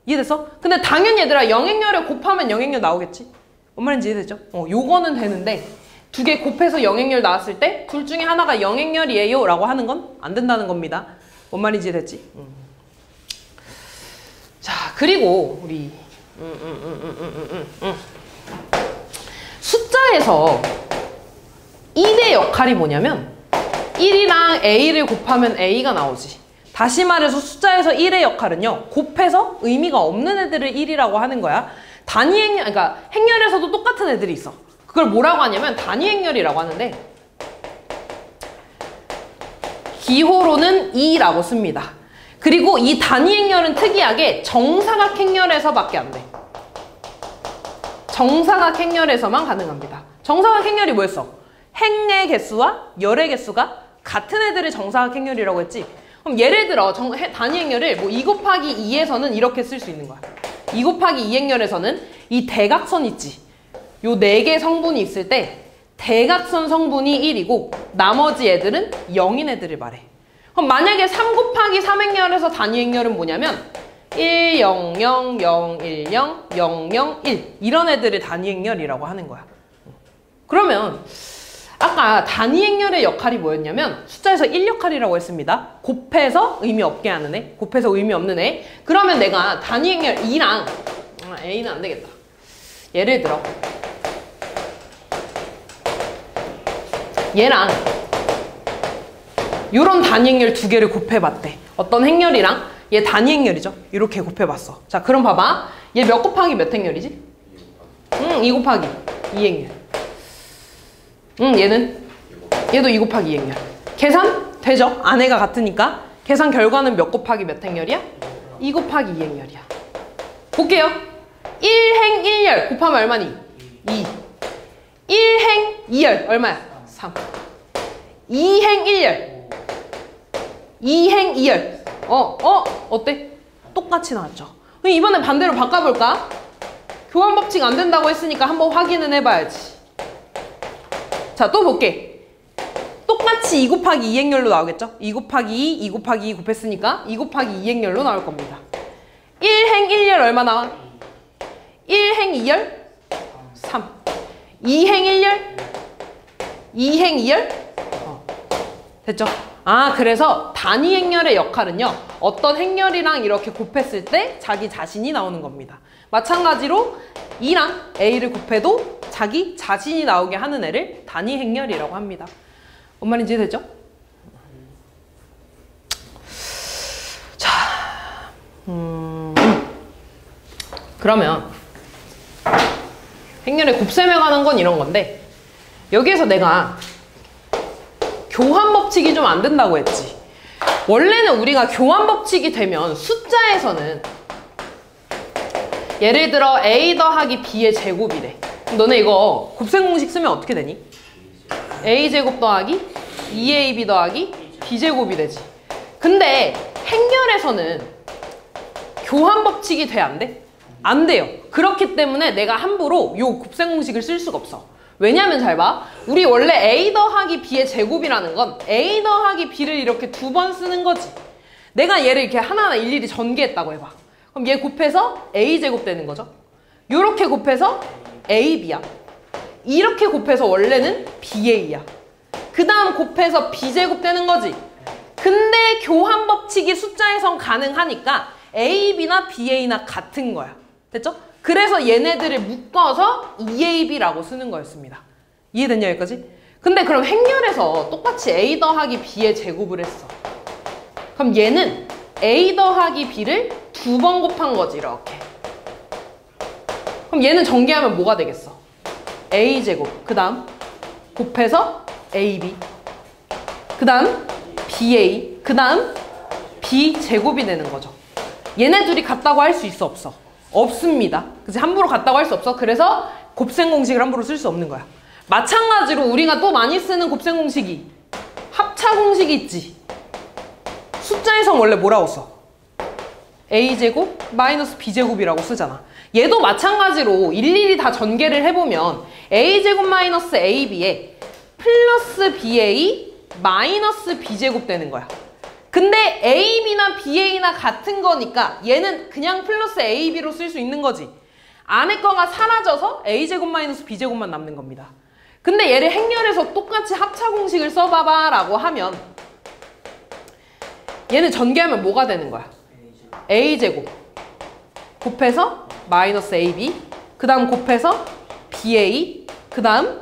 이해됐어? 근데 당연히 얘들아 영행열을 곱하면 영행열 나오겠지? 뭔 말인지 이해되죠? 요거는 되는데 두 개 곱해서 영행열 나왔을 때 둘 중에 하나가 영행열이에요 라고 하는 건 안 된다는 겁니다. 뭔 말인지 이해됐지? 자, 그리고 우리 숫자에서 1의 역할이 뭐냐면 1이랑 A를 곱하면 A가 나오지. 다시 말해서 숫자에서 1의 역할은요, 곱해서 의미가 없는 애들을 1이라고 하는 거야. 단위 행렬, 그러니까 행렬에서도 똑같은 애들이 있어. 그걸 뭐라고 하냐면 단위 행렬이라고 하는데 기호로는 2라고 씁니다. 그리고 이 단위 행렬은 특이하게 정사각 행렬에서밖에 안 돼. 정사각 행렬에서만 가능합니다. 정사각 행렬이 뭐였어? 행의 개수와 열의 개수가 같은 애들을 정사각 행렬이라고 했지. 그럼 예를 들어 단위 행렬을 뭐 2 곱하기 2에서는 이렇게 쓸 수 있는 거야. 2 곱하기 2 행렬에서는 이 대각선 있지. 요 4개 성분이 있을 때 대각선 성분이 1이고 나머지 애들은 0인 애들을 말해. 그럼 만약에 3 곱하기 3 행렬에서 단위 행렬은 뭐냐면 1, 0, 0, 0, 1, 0, 0, 0, 1 이런 애들을 단위 행렬이라고 하는 거야. 그러면 아까 단위 행렬의 역할이 뭐였냐면 숫자에서 1 역할이라고 했습니다. 곱해서 의미 없게 하는 애, 곱해서 의미 없는 애. 그러면 내가 단위 행렬 2랑 A는 안 되겠다. 예를 들어 얘랑 요런 단위 행렬 두 개를 곱해봤대. 어떤 행렬이랑 얘 단위 행렬이죠. 이렇게 곱해봤어. 자, 그럼 봐봐. 얘 몇 곱하기 몇 행렬이지? 2 곱하기 2 행렬. 얘도 2 곱하기 2 행렬. 계산 되죠? 안에가 같으니까. 계산 결과는 몇 곱하기 몇 행렬이야? 2 곱하기 2 행렬이야. 볼게요. 1행 1열 곱하면 얼마니? 2. 1행 2열 얼마야? 3. 2행 1열 2행 2열 어때? 똑같이 나왔죠. 그럼 이번엔 반대로 바꿔볼까? 교환 법칙 안 된다고 했으니까 한번 확인은 해봐야지. 자, 또 볼게. 똑같이 2 곱하기 2 행렬로 나오겠죠? 2 곱하기 2, 2 곱하기 2 곱했으니까 2 곱하기 2 행렬로 나올 겁니다. 1행 1열 얼마 나와? 1행 2열? 3. 2행 1열? 2행 2열? 됐죠? 아, 그래서 단위 행렬의 역할은요, 어떤 행렬이랑 이렇게 곱했을 때 자기 자신이 나오는 겁니다. 마찬가지로 2랑 A를 곱해도 자기 자신이 나오게 하는 애를 단위 행렬이라고 합니다. 뭔 말인지 이해되죠? 자, 그러면 행렬의 곱셈에 관한 건 이런 건데, 여기에서 내가 교환 법칙이 좀 안 된다고 했지. 원래는 우리가 교환 법칙이 되면 숫자에서는 예를 들어 A 더하기 B의 제곱이래. 너네 이거 곱셈 공식 쓰면 어떻게 되니? a제곱 더하기 2ab 더하기 b제곱이 되지. 근데 행렬에서는 교환 법칙이 돼, 안 돼? 안 돼요. 그렇기 때문에 내가 함부로 요 곱셈 공식을 쓸 수가 없어. 왜냐면 잘 봐. 우리 원래 a 더하기 b의 제곱이라는 건 a 더하기 b를 이렇게 두 번 쓰는 거지. 내가 얘를 이렇게 하나하나 일일이 전개했다고 해봐. 그럼 얘 곱해서 a제곱 되는 거죠. 요렇게 곱해서 ab야. 이렇게 곱해서 원래는 ba야. 그 다음 곱해서 b제곱 되는 거지. 근데 교환 법칙이 숫자에선 가능하니까 ab나 ba나 같은 거야. 됐죠? 그래서 얘네들을 묶어서 2ab라고 쓰는 거였습니다. 이해됐냐 여기까지? 근데 그럼 행렬에서 똑같이 a 더하기 b의 제곱을 했어. 그럼 얘는 a 더하기 b를 두 번 곱한 거지 이렇게. 그럼 얘는 전개하면 뭐가 되겠어? a제곱 그 다음 곱해서 ab 그 다음 ba 그 다음 b제곱이 되는 거죠. 얘네 둘이 같다고 할 수 있어 없어? 없습니다. 그치? 함부로 같다고 할 수 없어. 그래서 곱셈 공식을 함부로 쓸 수 없는 거야. 마찬가지로 우리가 또 많이 쓰는 곱셈 공식이 합차 공식이 있지. 숫자에선 원래 뭐라고 써? a제곱 마이너스 b제곱이라고 쓰잖아. 얘도 마찬가지로 일일이 다 전개를 해보면 a제곱 마이너스 ab에 플러스 ba 마이너스 b제곱 되는 거야. 근데 ab나 ba나 같은 거니까 얘는 그냥 플러스 ab로 쓸 수 있는 거지. 안에 거가 사라져서 a제곱 마이너스 b제곱만 남는 겁니다. 근데 얘를 행렬에서 똑같이 합차 공식을 써봐봐 라고 하면 얘는 전개하면 뭐가 되는 거야? a제곱 곱해서 마이너스 ab 그 다음 곱해서 ba 그 다음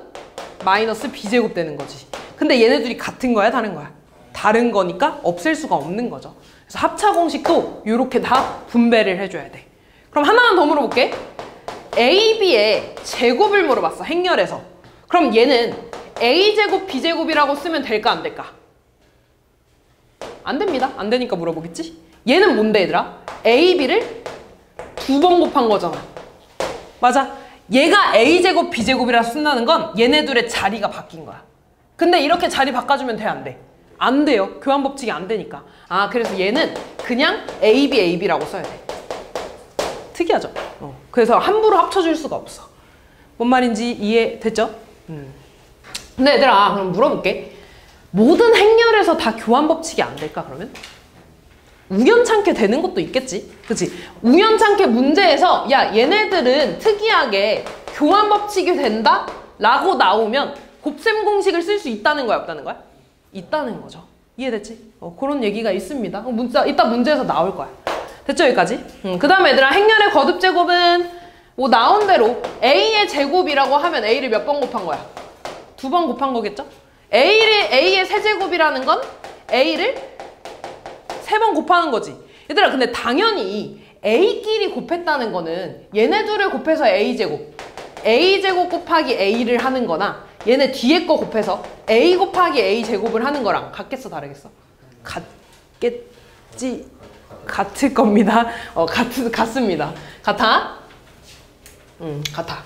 마이너스 b제곱 되는 거지. 근데 얘네들이 같은 거야 다른 거야? 다른 거니까 없앨 수가 없는 거죠. 그래서 합차 공식도 이렇게 다 분배를 해줘야 돼. 그럼 하나만 더 물어볼게. ab의 제곱을 물어봤어 행렬에서. 그럼 얘는 a제곱 b제곱이라고 쓰면 될까 안 될까? 안 됩니다. 안 되니까 물어보겠지? 얘는 뭔데 얘들아? ab를 두 번 곱한 거잖아. 맞아. 얘가 a제곱 b제곱이라 쓴다는 건 얘네들의 자리가 바뀐 거야. 근데 이렇게 자리 바꿔주면 돼 안 돼? 안 돼요. 교환 법칙이 안 되니까. 아 그래서 얘는 그냥 ab라고 써야 돼. 특이하죠? 그래서 함부로 합쳐줄 수가 없어. 뭔 말인지 이해됐죠? 근데 얘들아 그럼 물어볼게. 모든 행렬에서 다 교환 법칙이 안 될까 그러면? 우연찮게 되는 것도 있겠지. 그치? 우연찮게 문제에서 야 얘네들은 특이하게 교환 법칙이 된다? 라고 나오면 곱셈 공식을 쓸 수 있다는 거야 없다는 거야? 있다는 거죠. 이해됐지? 그런 얘기가 있습니다. 이따 문제에서 나올 거야. 됐죠 여기까지? 그 다음에 얘들아 행렬의 거듭 제곱은 뭐 나온 대로 a의 제곱이라고 하면 a를 몇 번 곱한 거야? 두 번 곱한 거겠죠? a의 세제곱이라는 건 a를 세 번 곱하는 거지. 얘들아 근데 당연히 a끼리 곱했다는 거는 얘네 둘을 곱해서 a제곱 곱하기 a를 하는 거나 얘네 뒤에 거 곱해서 a 곱하기 a 제곱을 하는 거랑 같겠어 다르겠어? 같겠지. 같을 겁니다. 같습니다. 같아? 같아.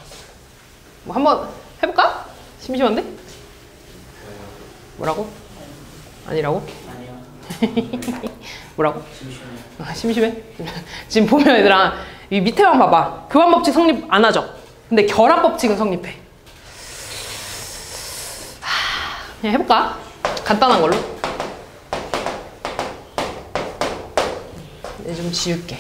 뭐 한번 해볼까? 심심한데? 뭐라고? 아니라고? 뭐라고? 심심해? 지금 보면 얘들아 이 밑에만 봐봐. 교환 법칙 성립 안 하죠? 근데 결합 법칙은 성립해. 그냥 해볼까? 간단한 걸로. 이제 좀 지울게.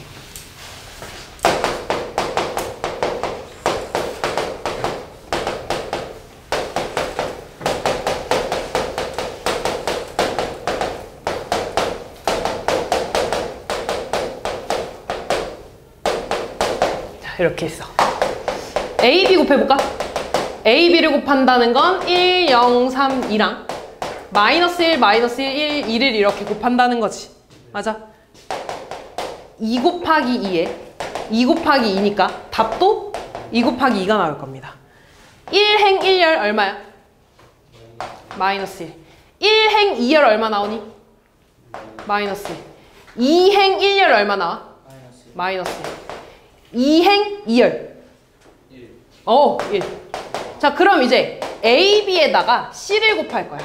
이렇게 했어. A, B 곱해볼까? A, B를 곱한다는 건 1, 0, 3, 2랑 마이너스 1, 마이너스 1, 1, 2를 이렇게 곱한다는 거지. 맞아? 2 곱하기 2에 2 곱하기 2니까 답도 2 곱하기 2가 나올 겁니다. 1행 1열 얼마야? 마이너스 1. 1행 2열 얼마 나오니? 마이너스 1. 2행 1열 얼마 나와? 마이너스 1. 2행 2열 1. 자 그럼 이제 AB에다가 C를 곱할 거야.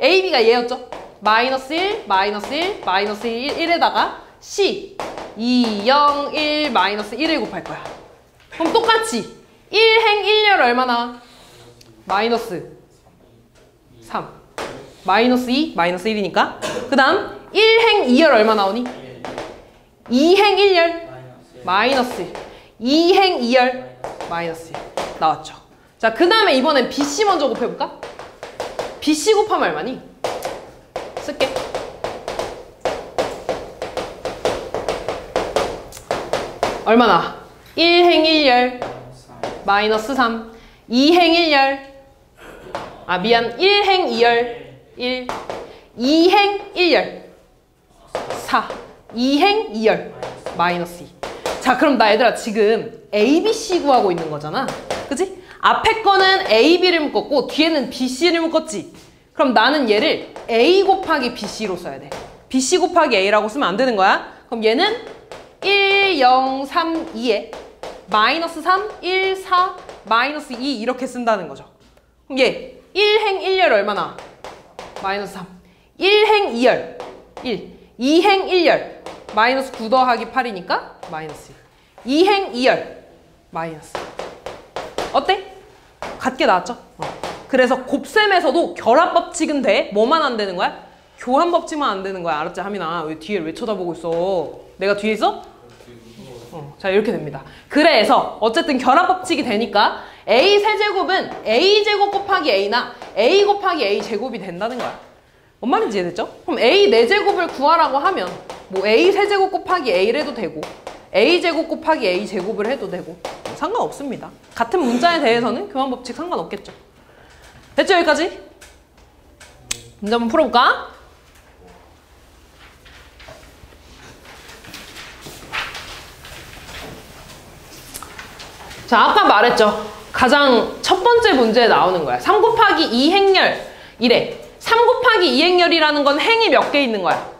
AB가 얘였죠? 마이너스 1, 마이너스 1, 마이너스 1, 1에다가 C 2, 0, 1, 마이너스 1을 곱할 거야. 그럼 똑같이 1행 1열 얼마나? 마이너스 3 마이너스 2, 마이너스 1이니까 그 다음 1행 2열 얼마 나오니? 2행 1열 마이너스 1 2행 2열 마이너스 1 나왔죠. 자, 그 다음에 이번엔 BC 먼저 곱해볼까? BC 곱하면 얼마니? 쓸게. 얼마나? 1행 1열 마이너스 3 2행 1열 아 미안 1행 2열 1 2행 1열 4 2행 2열 마이너스 2. 자, 그럼 나 얘들아 지금 A, B, C 구하고 있는 거잖아. 그치? 앞에 거는 A, B를 묶었고 뒤에는 B, C를 묶었지. 그럼 나는 얘를 A 곱하기 B, C로 써야 돼. B, C 곱하기 A라고 쓰면 안 되는 거야. 그럼 얘는 1, 0, 3, 2에 마이너스 3, 1, 4, 마이너스 2 이렇게 쓴다는 거죠. 그럼 얘 1행 1열 얼마나? 마이너스 3 1행 2열 1 2행 1열 마이너스 9 더하기 8이니까 마이너스 1 2행 2열 마이너스 어때? 같게 나왔죠? 그래서 곱셈에서도 결합 법칙은 돼. 뭐만 안 되는 거야? 교환 법칙만 안 되는 거야. 알았지? 하민아 왜 뒤에 왜 쳐다보고 있어? 내가 뒤에 있어? 자, 이렇게 됩니다. 그래서 어쨌든 결합 법칙이 되니까 A 세제곱은 A 제곱 곱하기 A나 A 곱하기 A 제곱이 된다는 거야. 뭔 말인지 이해됐죠? 그럼 A 4제곱을 구하라고 하면 뭐 A 세제곱 곱하기 A를 해도 되고 A 제곱 곱하기 A 제곱을 해도 되고 상관없습니다. 같은 문자에 대해서는 교환 법칙 상관없겠죠. 됐죠? 여기까지? 문제 한번 풀어볼까? 자, 아까 말했죠. 가장 첫 번째 문제에 나오는 거야. 3 곱하기 2 행열 이래. 3 곱하기 2 행열이라는 건 행이 몇 개 있는 거야?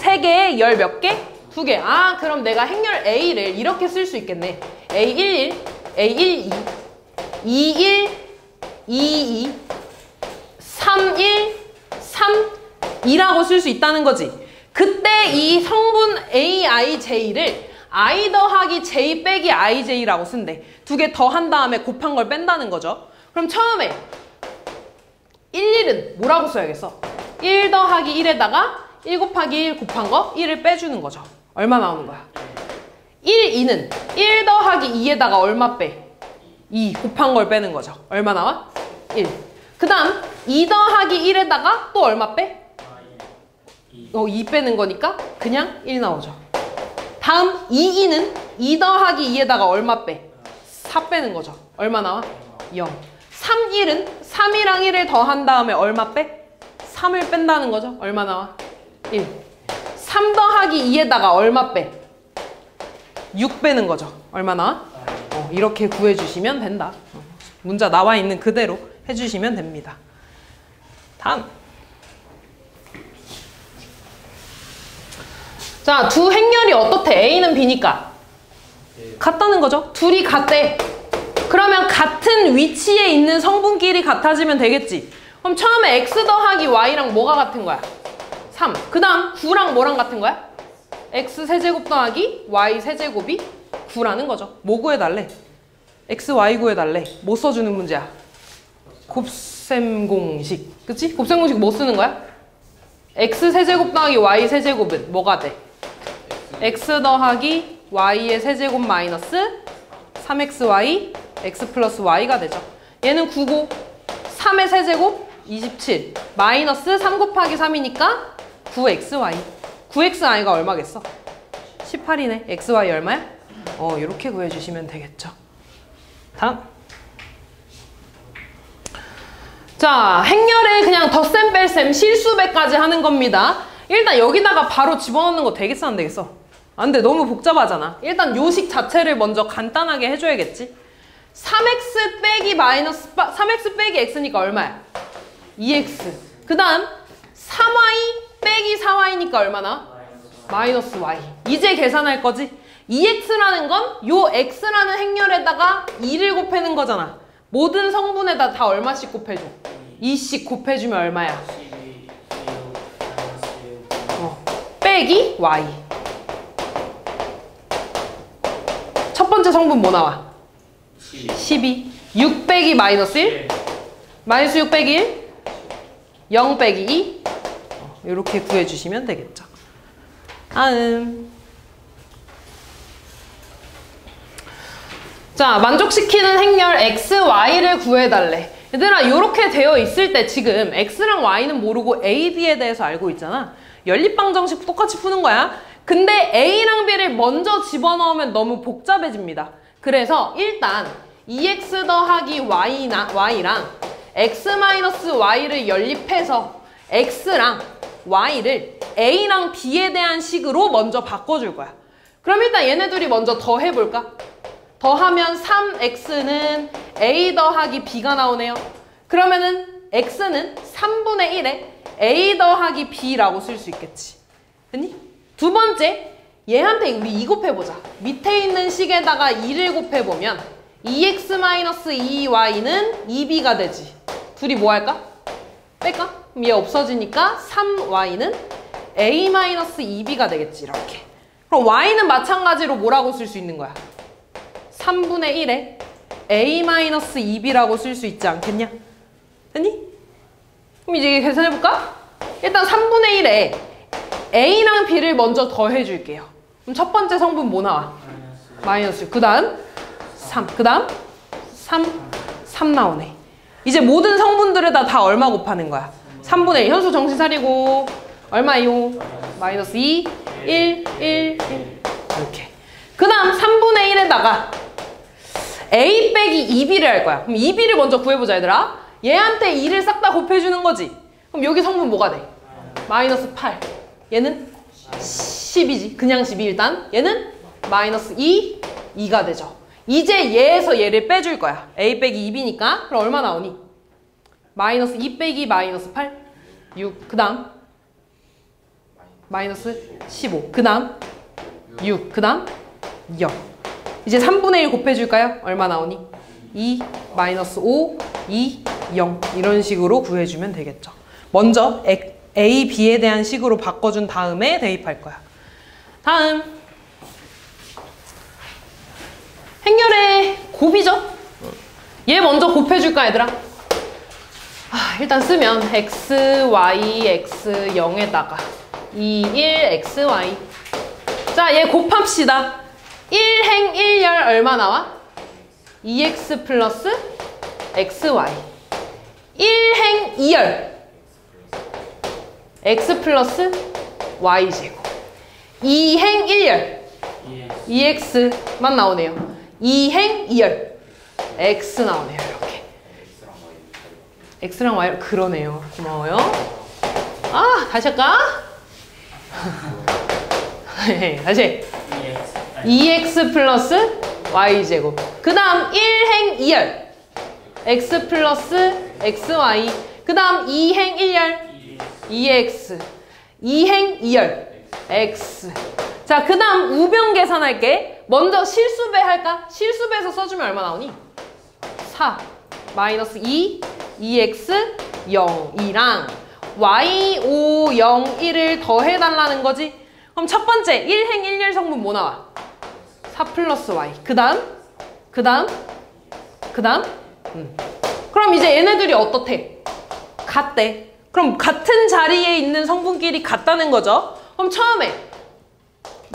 3개에 열 몇 개? 2개. 아, 그럼 내가 행열 A를 이렇게 쓸 수 있겠네. A11, A12, 21, 22, 31, 32라고 쓸 수 있다는 거지. 그때 이 성분 AIJ를 I 더하기 J 빼기 IJ라고 쓴대. 2개 더 한 다음에 곱한 걸 뺀다는 거죠. 그럼 처음에 11은 뭐라고 써야겠어? 1 더하기 1에다가 1 곱하기 1 곱한 거 1을 빼주는 거죠. 얼마 나오는 거야? 1, 2는 1 더하기 2에다가 얼마 빼? 2 곱한 걸 빼는 거죠. 얼마 나와? 1. 그 다음 2 더하기 1에다가 또 얼마 빼? 2 빼는 거니까 그냥 1 나오죠. 다음 2, 2는 2 더하기 2에다가 얼마 빼? 4 빼는 거죠. 얼마 나와? 0. 3, 1은 3이랑 1을 더한 다음에 얼마 빼? 3을 뺀다는 거죠. 얼마 나와? 1. 3 더하기 2에다가 얼마 빼? 6 빼는 거죠. 얼마 나와? 이렇게 구해주시면 된다. 문자 나와 있는 그대로 해주시면 됩니다. 다음. 자, 두 행렬이 어떻대? A는 B니까. 같다는 거죠. 둘이 같대. 그러면 같은 위치에 있는 성분끼리 같아지면 되겠지. 그럼 처음에 X 더하기 Y랑 뭐가 같은 거야? 3. 그 다음 9랑 뭐랑 같은 거야? X 세제곱 더하기 Y 세제곱이 9라는 거죠. 뭐 구해달래? X, Y 구해달래. 뭐 써주는 문제야? 곱셈 공식. 그치? 곱셈 공식 뭐 쓰는 거야? X 세제곱 더하기 Y 세제곱은 뭐가 돼? X 더하기 Y의 세제곱 마이너스 3XY X 플러스 Y가 되죠. 얘는 9고 3의 세제곱 27 마이너스 3 곱하기 3이니까 9XY 9XI가 얼마겠어? 18이네. XY 얼마야? 이렇게 구해주시면 되겠죠. 다음. 자, 행렬에 그냥 덧셈 뺄셈 실수배까지 하는 겁니다. 일단 여기다가 바로 집어넣는 거 되겠어 안 되겠어? 안 돼. 너무 복잡하잖아. 일단 요식 자체를 먼저 간단하게 해줘야겠지. 3x 빼기 마이너스 3x 빼기 x니까 얼마야? 2x. 그 다음 3y 빼기 4y니까 얼마나? 마이너스 y. 이제 계산할 거지? 2x라는 건 요 x라는 행렬에다가 2를 곱하는 거잖아. 모든 성분에다 다 얼마씩 곱해줘? 2씩 곱해주면 얼마야? 빼기 y. 첫 번째 성분 뭐 나와? 12. 6 빼기 마이너스 1. 마이너스 6 빼기 1. 0 빼기 2. 이렇게 구해주시면 되겠죠. 다음. 자, 만족시키는 행렬 x, y를 구해달래. 얘들아, 이렇게 되어 있을 때 지금 x랑 y는 모르고 a, b에 대해서 알고 있잖아. 연립방정식 똑같이 푸는 거야. 근데 a랑 b를 먼저 집어넣으면 너무 복잡해집니다. 그래서 일단 2x 더하기 y랑 x-y를 연립해서 x랑 y를 a랑 b에 대한 식으로 먼저 바꿔줄 거야. 그럼 일단 얘네 둘이 먼저 더해볼까? 더하면 3x는 a 더하기 b가 나오네요. 그러면은 x는 3분의 1에 a 더하기 b라고 쓸 수 있겠지. 됐니? 두 번째, 얘한테 우리 2 곱해보자. 밑에 있는 식에다가 2를 곱해보면 2x-2y는 2b가 되지. 둘이 뭐 할까? 뺄까? 그럼 얘 없어지니까 3y는 a-2b가 되겠지. 이렇게. 그럼 y는 마찬가지로 뭐라고 쓸 수 있는 거야? 3분의 1에 a-2b라고 쓸 수 있지 않겠냐? 됐니? 그럼 이제 계산해볼까? 일단 3분의 1에 a랑 b를 먼저 더해줄게요. 그럼 첫 번째 성분 뭐 나와? 마이너스. 그 다음 3. 그 다음 3 나오네. 이제 모든 성분들에다 다 얼마 곱하는 거야? 3분의 1. 현수 정신 차리고 얼마요? 마이너스 2, 1, 1, 1 이렇게. 그 다음 3분의 1에다가 a 빼기 2b를 할 거야. 그럼 2b를 먼저 구해보자 얘들아. 얘한테 2를 싹 다 곱해주는 거지. 그럼 여기 성분 뭐가 돼? 마이너스 8. 얘는 10이지. 그냥 10이 일단. 얘는 마이너스 2가 되죠. 이제 얘에서 얘를 빼줄 거야. a 빼기 2b니까. 그럼 얼마 나오니? 마이너스 2 빼기 마이너스 8. 6. 그 다음 마이너스 15. 그 다음 6. 그 다음 0. 이제 3분의 1 곱해줄까요? 얼마 나오니? 2, 마이너스 5, 2, 0 이런 식으로 구해주면 되겠죠. 먼저 A, B에 대한 식으로 바꿔준 다음에 대입할 거야. 다음 행렬의 곱이죠? 얘 먼저 곱해줄까 얘들아? 일단 쓰면 x, y, x 0에다가 2, 1, x, y. 자, 얘 곱합시다. 1행 1열 얼마 나와? 2x 플러스 xy. 1행 2열 x 플러스 y제곱. 2행 1열 2x만 나오네요. 2행 2열 x 나오네요. 이렇게 x랑 y. 그러네요. 고마워요. 다시 할까? 다시 2x 플러스 y제곱. 그 다음 1행 2열 x 플러스 xy. 그 다음 2행 1열 2x. 2행 2열 x. 자, 그 다음 우변 계산할게. 먼저 실수배 할까? 실수배에서 써주면 얼마 나오니? 4 마이너스 2 2x 0 2랑 y 5 0 1을 더해달라는 거지. 그럼 첫 번째 1행 1열 성분 뭐 나와? 4 플러스 y. 그 다음 그럼 이제 얘네들이 어떻대? 같대. 그럼 같은 자리에 있는 성분끼리 같다는 거죠. 그럼 처음에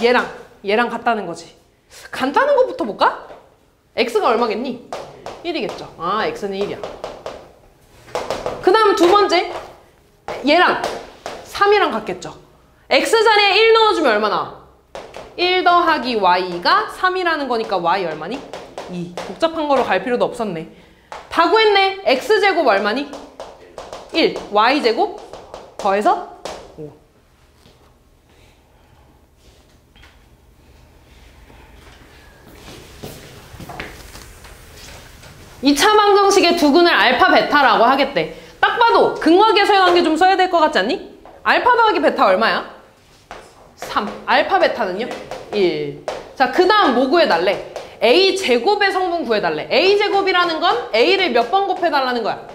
얘랑 같다는 거지. 간다는 것부터 볼까? x가 얼마겠니? 1이겠죠. x는 1이야. 그 다음 두 번째 얘랑 3이랑 같겠죠. x 자리에 1 넣어주면 얼마 나와? 1 더하기 y가 3이라는 거니까 y 얼마니? 2. 복잡한 거로 갈 필요도 없었네. 다 구했네. x제곱 얼마니? 1. y제곱 더해서 5. 2차 방정식의 두근을 알파 베타라고 하겠대. 딱 봐도 근과계수관계 좀 써야 될 것 같지 않니? 알파 더하기 베타 얼마야? 3. 알파 베타는요? 1. 자, 그 다음 뭐 구해달래? A 제곱의 성분 구해달래. A 제곱이라는 건 A를 몇 번 곱해달라는 거야?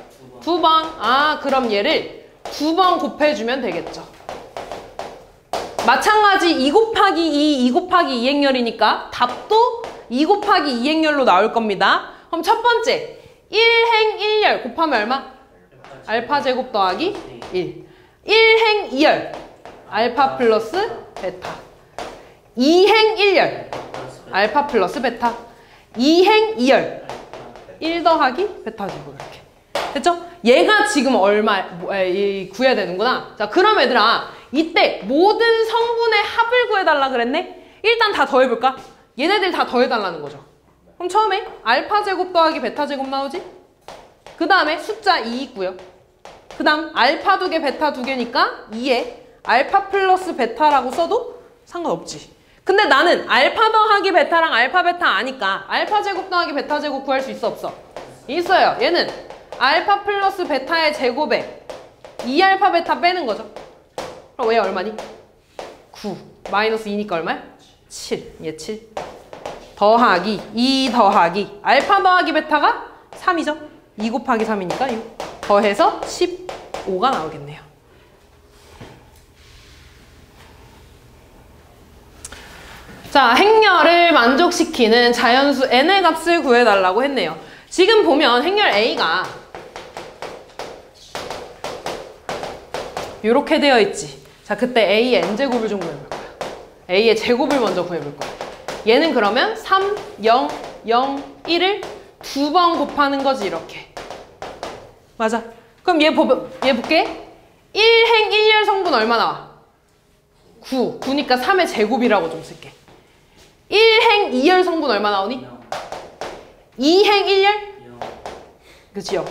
2번. 아, 그럼 얘를 2번 곱해주면 되겠죠. 마찬가지 2 곱하기 2 곱하기 2행렬이니까 답도 2 곱하기 2행렬로 나올 겁니다. 그럼 첫 번째 1행 1열 곱하면 얼마? 알파 제곱 더하기 1. 1행 2열 알파 플러스 베타. 2행 1열 알파 플러스 베타. 2행 2열 1 더하기 베타 제곱. 이렇게 됐죠? 얘가 지금 얼마 구해야 되는구나. 자, 그럼 얘들아 이때 모든 성분의 합을 구해달라 그랬네? 일단 다 더해볼까? 얘네들 다 더해달라는 거죠. 그럼 처음에 알파 제곱 더하기 베타 제곱 나오지? 그 다음에 숫자 2 있고요. 그 다음 알파 2개 베타 2개니까 2에 알파 플러스 베타라고 써도 상관없지. 근데 나는 알파 더하기 베타랑 알파 베타 아니까 알파 제곱 더하기 베타 제곱 구할 수 있어 없어? 있어요. 얘는 알파 플러스 베타의 제곱에 2알파 베타 빼는 거죠. 그럼 얘 얼마니? 9 마이너스 2니까 얼마야? 7. 얘 7 더하기 2 더하기 알파 더하기 베타가 3이죠. 2 곱하기 3이니까 6 더해서 15가 나오겠네요. 자, 행렬을 만족시키는 자연수 n의 값을 구해달라고 했네요. 지금 보면 행렬 A가 이렇게 되어 있지. 자, 그때 A의 n제곱을 좀 구해볼 거야. A의 제곱을 먼저 구해볼 거야. 얘는 그러면 3, 0, 0, 1을 2번 곱하는 거지, 이렇게. 맞아. 그럼 얘 볼게. 1행 1열 성분 얼마 나와? 9. 9니까 3의 제곱이라고 좀 쓸게. 1행 2열 성분 얼마 나오니? 2행 1열? 그치요?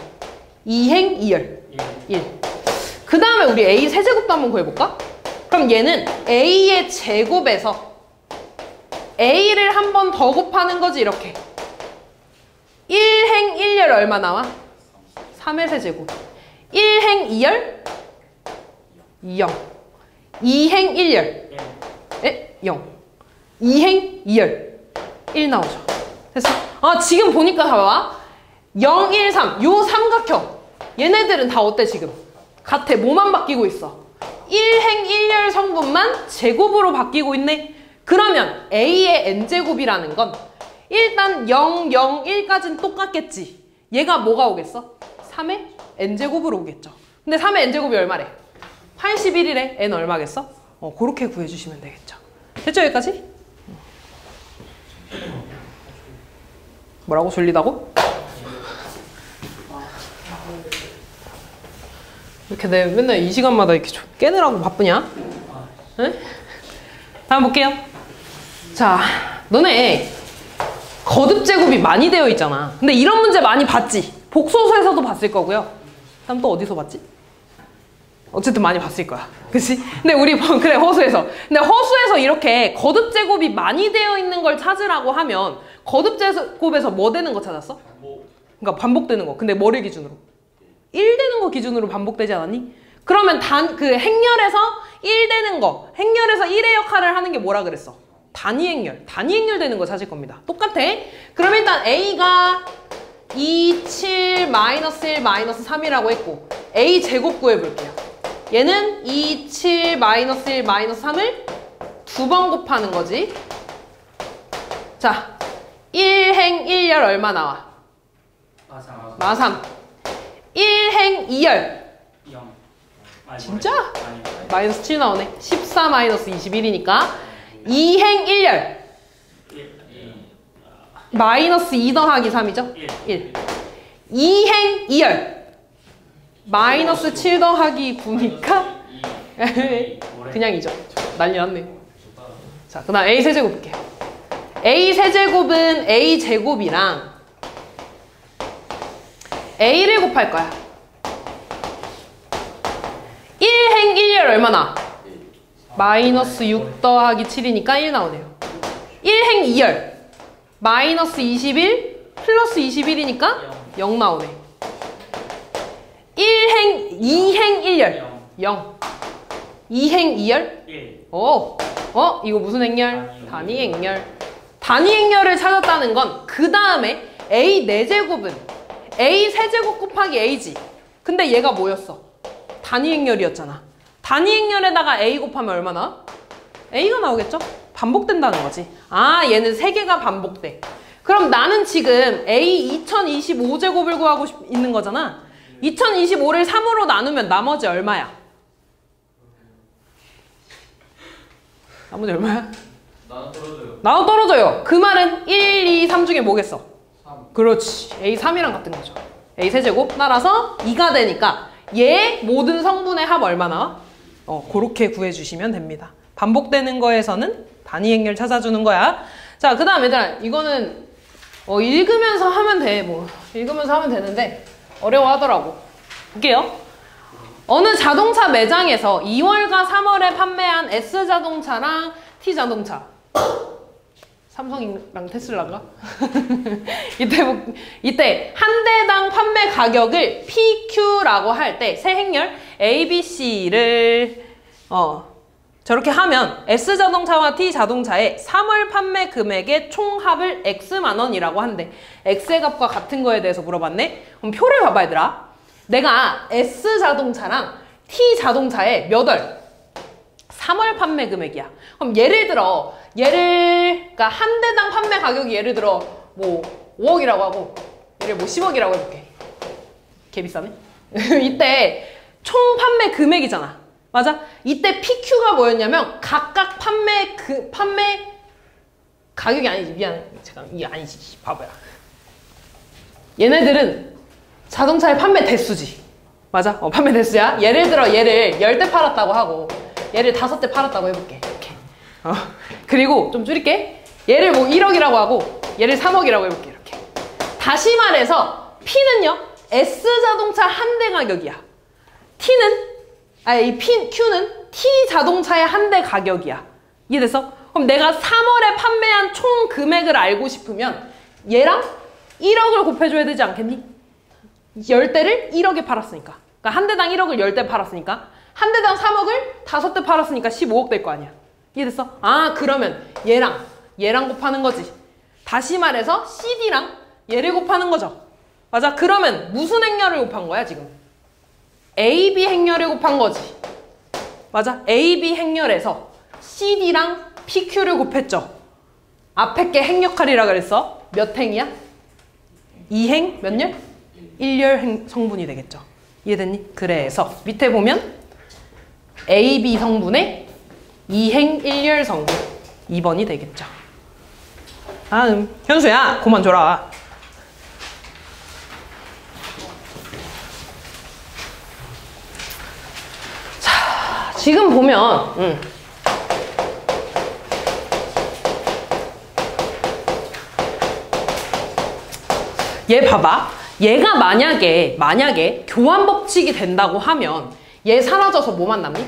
2행 2열. 1. 그 다음에 우리 A 세제곱도 한번 구해볼까? 그럼 얘는 A의 제곱에서 A를 한 번 더 곱하는 거지, 이렇게. 1행 1열 얼마 나와? 3의 세제곱. 1행 2열? 0. 2행 1열? 에? 0. 2행 2열? 1 나오죠. 됐어? 아, 지금 보니까 봐봐. 0, 1, 3. 요 삼각형. 얘네들은 다 어때, 지금? 같아. 뭐만 바뀌고 있어? 1행 1열 성분만 제곱으로 바뀌고 있네? 그러면 A의 n제곱이라는 건 일단 0, 0, 1까지는 똑같겠지. 얘가 뭐가 오겠어? 3의 n제곱으로 오겠죠. 근데 3의 n제곱이 얼마래? 81이래. n 얼마겠어? 그렇게 구해주시면 되겠죠. 됐죠, 여기까지? 뭐라고? 졸리다고? 이렇게 내 맨날 이 시간마다 이렇게 깨느라고 바쁘냐? 응? 다음 볼게요. 자, 너네 거듭 제곱이 많이 되어 있잖아. 근데 이런 문제 많이 봤지? 복소수에서도 봤을 거고요. 다음 또 어디서 봤지? 어쨌든 많이 봤을 거야. 그치? 근데 우리 그래, 허수에서. 근데 허수에서 이렇게 거듭 제곱이 많이 되어 있는 걸 찾으라고 하면 거듭 제곱에서 뭐 되는 거 찾았어? 그러니까 반복되는 거. 근데 뭐를 기준으로? 1 되는 거 기준으로 반복되지 않았니? 그러면 그 행렬에서 1 되는 거, 행렬에서 1의 역할을 하는 게 뭐라 그랬어? 단위 행렬. 단위 행렬 되는 거 찾을 겁니다. 똑같아. 그럼 일단 A가 2, 7, 마이너스 1, 마이너스 3이라고 했고 A 제곱 구해볼게요. 얘는 2, 7, 마이너스 1, 마이너스 3을 2번 곱하는 거지. 자, 1행 1열 얼마 나와? 마삼. 1행 2열 0. 진짜? 마이너스 7 나오네. 14 마이너스 21이니까 2행 1열 마이너스 2 더하기 3이죠? 1. 2행 2열 마이너스 7 더하기 9니까 그냥 2죠. 난리 났네. 자, 그 다음 A 세제곱 볼게요. A 세제곱은 A 제곱이랑 A를 곱할 거야. 1행 1열 얼마나? 마이너스 6 더하기 7이니까 1 나오네요. 1행 2열 마이너스 21 플러스 21이니까 0 나오네. 2행 1열 0. 2행 2열? 1. 이거 무슨 행렬? 단위 행렬. 단위 행렬을 찾았다는 건 그 다음에 A 4제곱은 A 세제곱 곱하기 A지. 근데 얘가 뭐였어? 단위 행렬이었잖아. 단위 행렬에다가 A 곱하면 얼마나? A가 나오겠죠? 반복된다는 거지. 아, 얘는 3개가 반복돼. 그럼 나는 지금 A 2025제곱을 구하고 있는 거잖아. 2025를 3으로 나누면 나머지 얼마야? 나머지 얼마야? 나눠 떨어져요. 나눠 떨어져요. 그 말은 1, 2, 3 중에 뭐겠어? 3. 그렇지. A 3이랑 같은 거죠. A 세제곱 따라서 2가 되니까 얘 모든 성분의 합 얼마나? 그렇게 구해주시면 됩니다. 반복되는 거에서는 단위 행렬 찾아주는 거야. 자, 그 다음 얘들아, 이거는 읽으면서 하면 돼. 뭐 읽으면서 하면 되는데 어려워하더라고. 볼게요. 어느 자동차 매장에서 2월과 3월에 판매한 S자동차랑 T자동차, 삼성이랑 테슬라인가? 이때 한 대당 판매 가격을 PQ라고 할 때 세 행렬 A, B, C를 저렇게 하면 S자동차와 T자동차의 3월 판매 금액의 총합을 X만 원이라고 한대. X의 값과 같은 거에 대해서 물어봤네. 그럼 표를 봐봐 얘들아. 내가 S자동차랑 T자동차의 몇 월? 3월 판매 금액이야. 그럼 예를 들어 그러니까 한 대당 판매 가격이 예를 들어 뭐 5억이라고 하고 얘를 뭐 10억이라고 해볼게. 개 비싸네. 이때 총 판매 금액이잖아. 맞아? 이때 PQ가 뭐였냐면 각각 판매 가격이 아니지. 미안해. 잠깐 이게 아니지. 바보야. 얘네들은 자동차의 판매 대수지. 맞아? 판매 대수야. 예를 들어 얘를 10대 팔았다고 하고 얘를 5대 팔았다고 해볼게. 이렇게. 그리고 좀 줄일게. 얘를 뭐 1억이라고 하고 얘를 3억이라고 해볼게. 이렇게. 다시 말해서 P는요. S자동차 한 대 가격이야. Q는 T자동차의 한 대 가격이야. 이해됐어? 그럼 내가 3월에 판매한 총 금액을 알고 싶으면 얘랑 1억을 곱해줘야 되지 않겠니? 10대를 1억에 팔았으니까. 그러니까 한 대당 1억을 10대 팔았으니까 한 대당 3억을 5대 팔았으니까 15억 될 거 아니야. 이해됐어? 아, 그러면 얘랑 곱하는 거지. 다시 말해서 CD랑 얘를 곱하는 거죠. 맞아? 그러면 무슨 행렬을 곱한 거야 지금? AB 행렬을 곱한 거지. 맞아? AB 행렬에서 CD랑 PQ를 곱했죠. 앞에 게 행역할이라 그랬어. 몇 행이야? 2행 몇 열? 1열 성분이 되겠죠. 이해됐니? 그래서 밑에 보면 AB 성분의 2행 1열 성분 2번이 되겠죠. 다음 현수야 그만 줘라. 자, 지금 보면 얘 봐봐. 얘가 만약에 교환 법칙이 된다고 하면 얘 사라져서 뭐만 남니?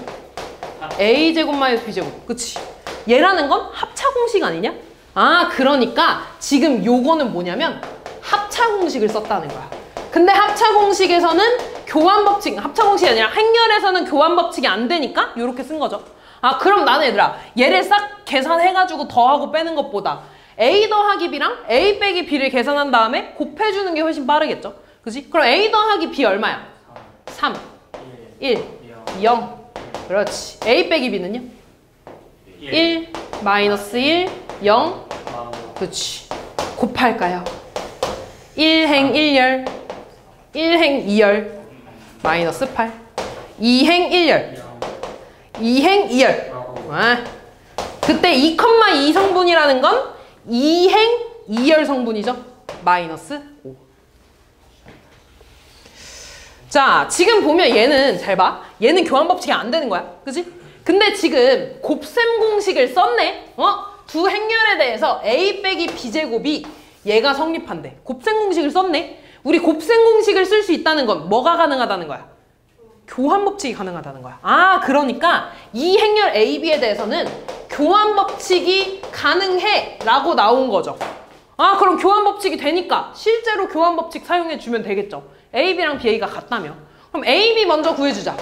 A제곱 마이너스 B제곱. 그치? 얘라는 건 합차 공식 아니냐? 아, 그러니까 지금 요거는 뭐냐면 합차 공식을 썼다는 거야. 근데 합차 공식에서는 교환 법칙, 합차 공식이 아니라 행렬에서는 교환 법칙이 안 되니까 요렇게 쓴 거죠. 아, 그럼 나는 얘들아 얘를 싹 계산해가지고 더하고 빼는 것보다 A 더하기 B랑 A 빼기 B를 계산한 다음에 곱해주는 게 훨씬 빠르겠죠? 그치? 그럼 A 더하기 B 얼마야? 3, 1, 0. 그렇지. A 빼기 B는요? 1, 마이너스 1, 0. 그렇지. 곱할까요? 1행 1열, 1행 2열, 마이너스 8. 2행 1열, 2행 2열. 아, 그때 2,2 성분이라는 건 2행 2열 성분이죠. 마이너스 5. 자, 지금 보면 얘는 잘 봐. 얘는 교환 법칙이 안 되는 거야. 그치? 근데 지금 곱셈 공식을 썼네. 두 행렬에 대해서 A 빼기 B제곱이 얘가 성립한대. 곱셈 공식을 썼네. 우리 곱셈 공식을 쓸 수 있다는 건 뭐가 가능하다는 거야? 교환 법칙이 가능하다는 거야. 아, 그러니까 이 행렬 AB에 대해서는 교환 법칙이 가능해 라고 나온 거죠. 아, 그럼 교환 법칙이 되니까 실제로 교환 법칙 사용해 주면 되겠죠. AB랑 BA가 같다며. 그럼 AB 먼저 구해주자.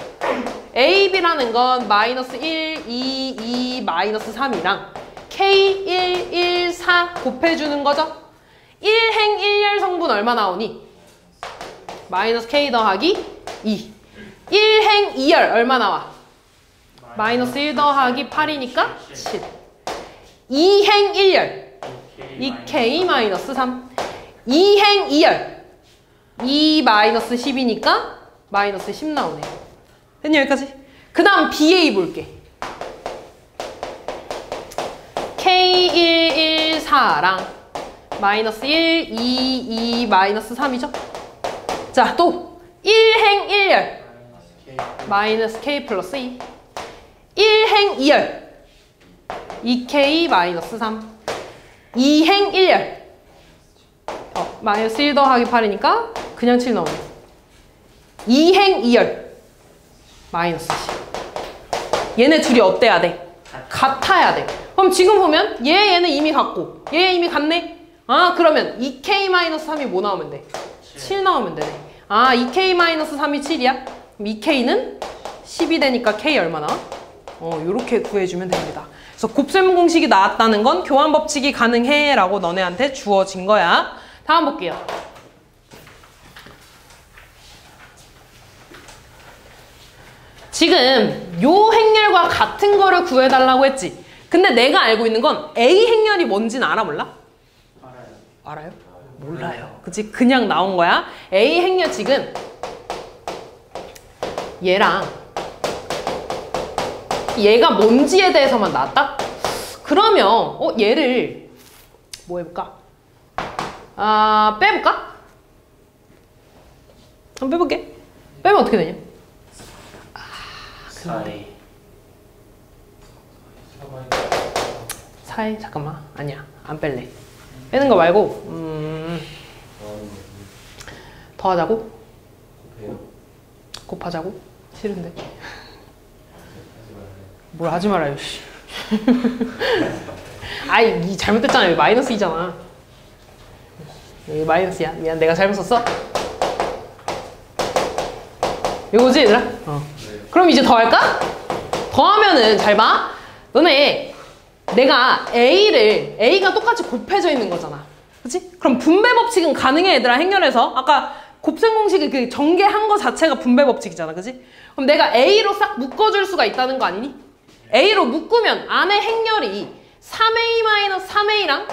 AB라는 건 마이너스 1, 2, 2, 마이너스 3이랑 K114 곱해주는 거죠. 1행 1열 성분 얼마 나오니? 마이너스 K 더하기 2. 1행 2열 얼마 나와? 마이너스 1 더하기 8이니까 7. 2행 1열 2K 마이너스 3. 2행 2열 2 마이너스 10이니까 마이너스 10 나오네요. 됐니 여기까지? 그 다음 BA 볼게. K114랑 마이너스 1, 2, 2, 마이너스 3이죠? 자, 또 1행 1열 마이너스 K 플러스 2. 1행 2열 2K 마이너스 3. 2행 1열 마이너스 1 더하기 8이니까 그냥 7 나오네. 2행 2열 마이너스 10. 얘네 둘이 어때야 돼? 같아야 돼. 그럼 지금 보면 얘는 이미 같고 얘 이미 같네? 아 그러면 2K-3이 뭐 나오면 돼? 7 나오면 되네. 아 2K-3이 7이야? 그럼 2K는 10이 되니까 K 얼마 나와? 요렇게 구해주면 됩니다. 그래서 곱셈 공식이 나왔다는 건 교환 법칙이 가능해 라고 너네한테 주어진 거야. 다음 볼게요. 지금 요 행렬과 같은 거를 구해달라고 했지. 근데 내가 알고 있는 건 A 행렬이 뭔지는 알아 몰라? 알아요. 알아요? 몰라요. 그치? 그냥 나온 거야. A 행렬 지금 얘랑 얘가 뭔지에 대해서만 나왔다? 그러면 얘를 뭐 해볼까? 빼볼까? 한번 빼볼게. 빼면 어떻게 되냐? 근데 4에 잠깐만 아니야 안 뺄래. 빼는 거 말고 더하자고? 곱하자고? 싫은데 뭘 하지 말아요 씨. 아이 이 잘못됐잖아. 여기 마이너스 2잖아. 여기 마이너스야. 미안 내가 잘못 썼어? 이거지 얘들아? 그럼 이제 더할까? 더하면은 잘 봐. 너네 내가 A가 똑같이 곱해져 있는 거잖아. 그치? 그럼 분배 법칙은 가능해 얘들아. 행렬에서 아까 곱셈 공식이 그 전개한 거 자체가 분배 법칙이잖아. 그치? 그럼 내가 A로 싹 묶어줄 수가 있다는 거 아니니? A로 묶으면 안에 행렬이 3A-3A랑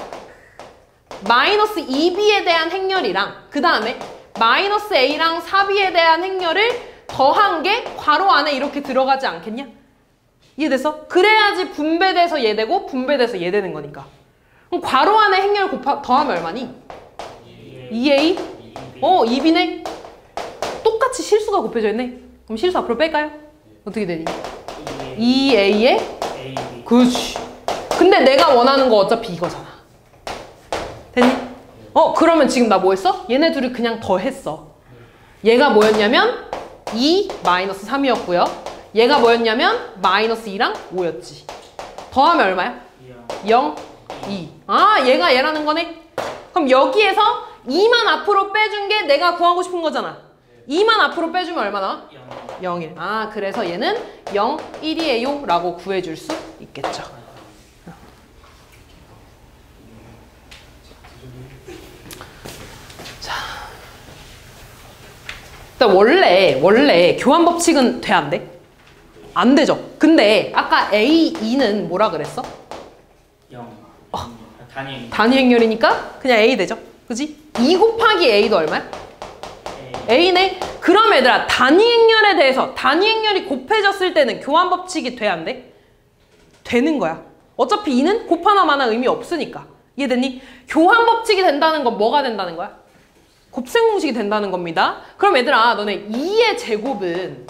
마이너스 2B에 대한 행렬이랑 그 다음에 마이너스 A랑 4B에 대한 행렬을 더한 게 괄호 안에 이렇게 들어가지 않겠냐? 이해됐어? 그래야지 분배돼서 얘 되고 분배돼서 얘 되는 거니까. 그럼 괄호 안에 행렬 더하면 얼마니? 2A? 2B네? 똑같이 실수가 곱해져 있네. 그럼 실수 앞으로 뺄까요? 어떻게 되니? 2A에? 그렇지. 근데 내가 원하는 거 어차피 이거잖아. 됐니? 그러면 지금 나 뭐 했어? 얘네 둘이 그냥 더했어. 얘가 뭐였냐면 2-3이었고요. 얘가 뭐였냐면 마이너스 2랑 5였지. 더하면 얼마야? 0, 2. 아 얘가 얘라는 거네. 그럼 여기에서 2만 앞으로 빼준 게 내가 구하고 싶은 거잖아. 2만 앞으로 빼주면 얼마 나와? 0, 1. 아 그래서 얘는 0, 1이에요 라고 구해줄 수 있겠죠. 자, 일단 원래 교환 법칙은 돼 안 돼? 안 되죠. 근데 아까 A2는 뭐라 그랬어? 0. 단위 행렬이니까 그냥 A 되죠. 그지? 2 곱하기 A도 얼마야? A네? 그럼 얘들아 단위 행렬에 대해서 단위 행렬이 곱해졌을 때는 교환 법칙이 돼 안 돼? 되는 거야. 어차피 2는 곱하나 마나 의미 없으니까. 이해됐니? 교환 법칙이 된다는 건 뭐가 된다는 거야? 곱셈 공식이 된다는 겁니다. 그럼 얘들아 너네 2의 제곱은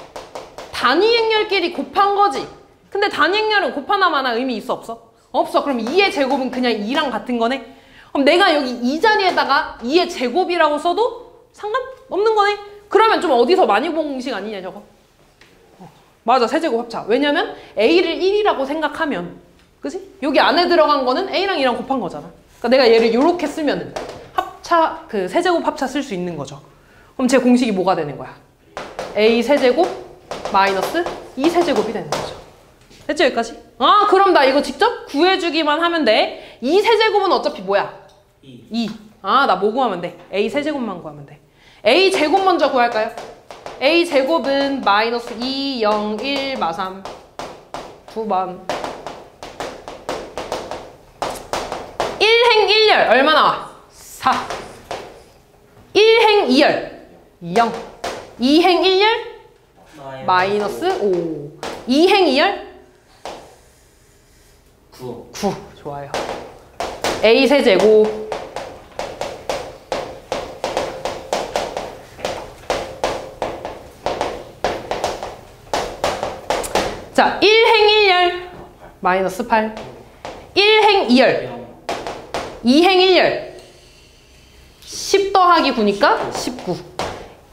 단위 행렬끼리 곱한 거지. 근데 단위 행렬은 곱하나 마나 의미 있어 없어? 없어. 그럼 2의 제곱은 그냥 2랑 같은 거네. 그럼 내가 여기 이 자리에다가 2의 제곱이라고 써도 상관없는 거네. 그러면 좀 어디서 많이 본 공식 아니냐 저거. 맞아. 세제곱 합차. 왜냐면 A를 1이라고 생각하면 그치? 여기 안에 들어간 거는 A랑 2랑 곱한 거잖아. 그러니까 내가 얘를 이렇게 쓰면은 합차 그 세제곱 합차 쓸 수 있는 거죠. 그럼 제 공식이 뭐가 되는 거야? A 세제곱 마이너스 2 세제곱이 되는 거죠. 됐죠 여기까지? 아 그럼 나 이거 직접 구해주기만 하면 돼. 이 세제곱은 어차피 뭐야? 2. 아 나 뭐 구하면 돼? a 세제곱만 구하면 돼. a 제곱 먼저 구할까요? a 제곱은 마이너스 2, 0, 1, 마3 2번 1행 1열 얼마 나와? 4 1행 2열 0 2행 1열 마이너스 5 2행 2열 9. 좋아요. a 세제곱 자 1행 1열 마이너스 8 1행 2열 2행 1열 10 더하기 9니까 19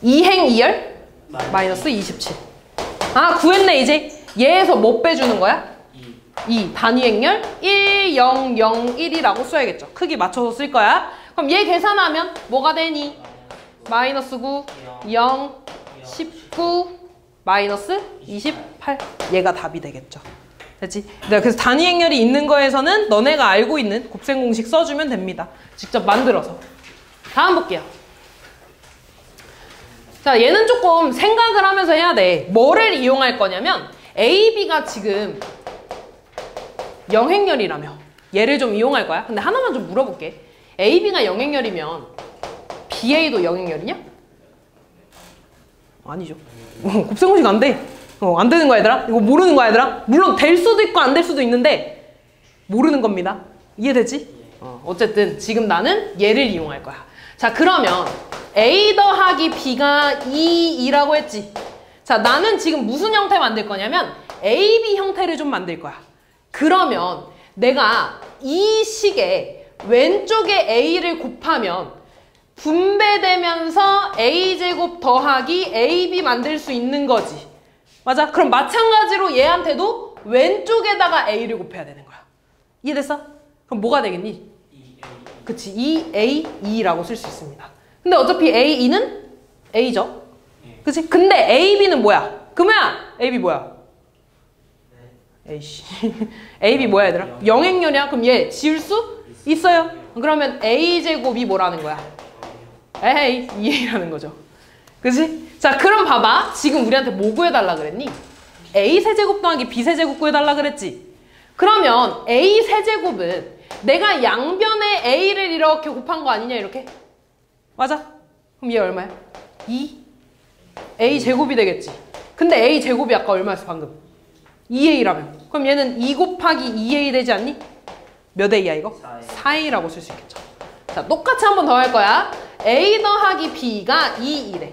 2행 2열 마이너스 27 아 구했네 이제. 얘에서 뭐 빼주는 거야? 2 단위 행렬 1, 0, 0, 1이라고 써야겠죠. 크기 맞춰서 쓸 거야. 그럼 얘 계산하면 뭐가 되니? 마이너스 9, 0, 19, 마이너스 28 얘가 답이 되겠죠. 됐지? 네, 그래서 단위 행렬이 있는 거에서는 너네가 알고 있는 곱셈 공식 써주면 됩니다. 직접 만들어서. 다음 볼게요. 자, 얘는 조금 생각을 하면서 해야 돼. 뭐를 이용할 거냐면 A, B가 지금 영행렬이라며 얘를 좀 이용할 거야. 근데 하나만 좀 물어볼게. A, B가 영행렬이면 BA도 영행렬이냐? 아니죠. 곱셈 공식 안 돼. 안 되는 거야 얘들아. 이거 모르는 거야 얘들아. 물론 될 수도 있고 안 될 수도 있는데 모르는 겁니다. 이해되지? 어쨌든 지금 나는 얘를 이용할 거야. 자 그러면 A 더하기 B가 2라고 했지. 자 나는 지금 무슨 형태 만들 거냐면 AB 형태를 좀 만들 거야. 그러면 내가 이 식에 왼쪽에 A를 곱하면 분배되면서 A제곱 더하기 AB 만들 수 있는 거지. 맞아? 그럼 마찬가지로 얘한테도 왼쪽에다가 A를 곱해야 되는 거야. 이해됐어? 그럼 뭐가 되겠니? 그치, 2A, 2라고 쓸 수 있습니다. 근데 어차피 A, 2는 A죠? 그치? 근데 A, B는 뭐야? 금호야! A, B 뭐야? A씨. A, B 뭐야 얘들아? 영행렬이야? 그럼 얘 지울 수 있어요? 그러면 A제곱이 뭐라는 거야? 에이, 2A라는 거죠. 그치? 자 그럼 봐봐. 지금 우리한테 뭐 구해달라 그랬니? A 세제곱 더하기 B 세제곱 구해달라 그랬지? 그러면 A 세제곱은 내가 양변에 A를 이렇게 곱한 거 아니냐 이렇게? 맞아? 그럼 얘 얼마야? 2 A 제곱이 되겠지. 근데 A 제곱이 아까 얼마였어 방금? 2A라면 그럼 얘는 2 곱하기 2A 되지 않니? 몇 A야 이거? 4A라고 쓸 수 있겠죠. 자 똑같이 한 번 더 할 거야. A 더하기 B가 2이래.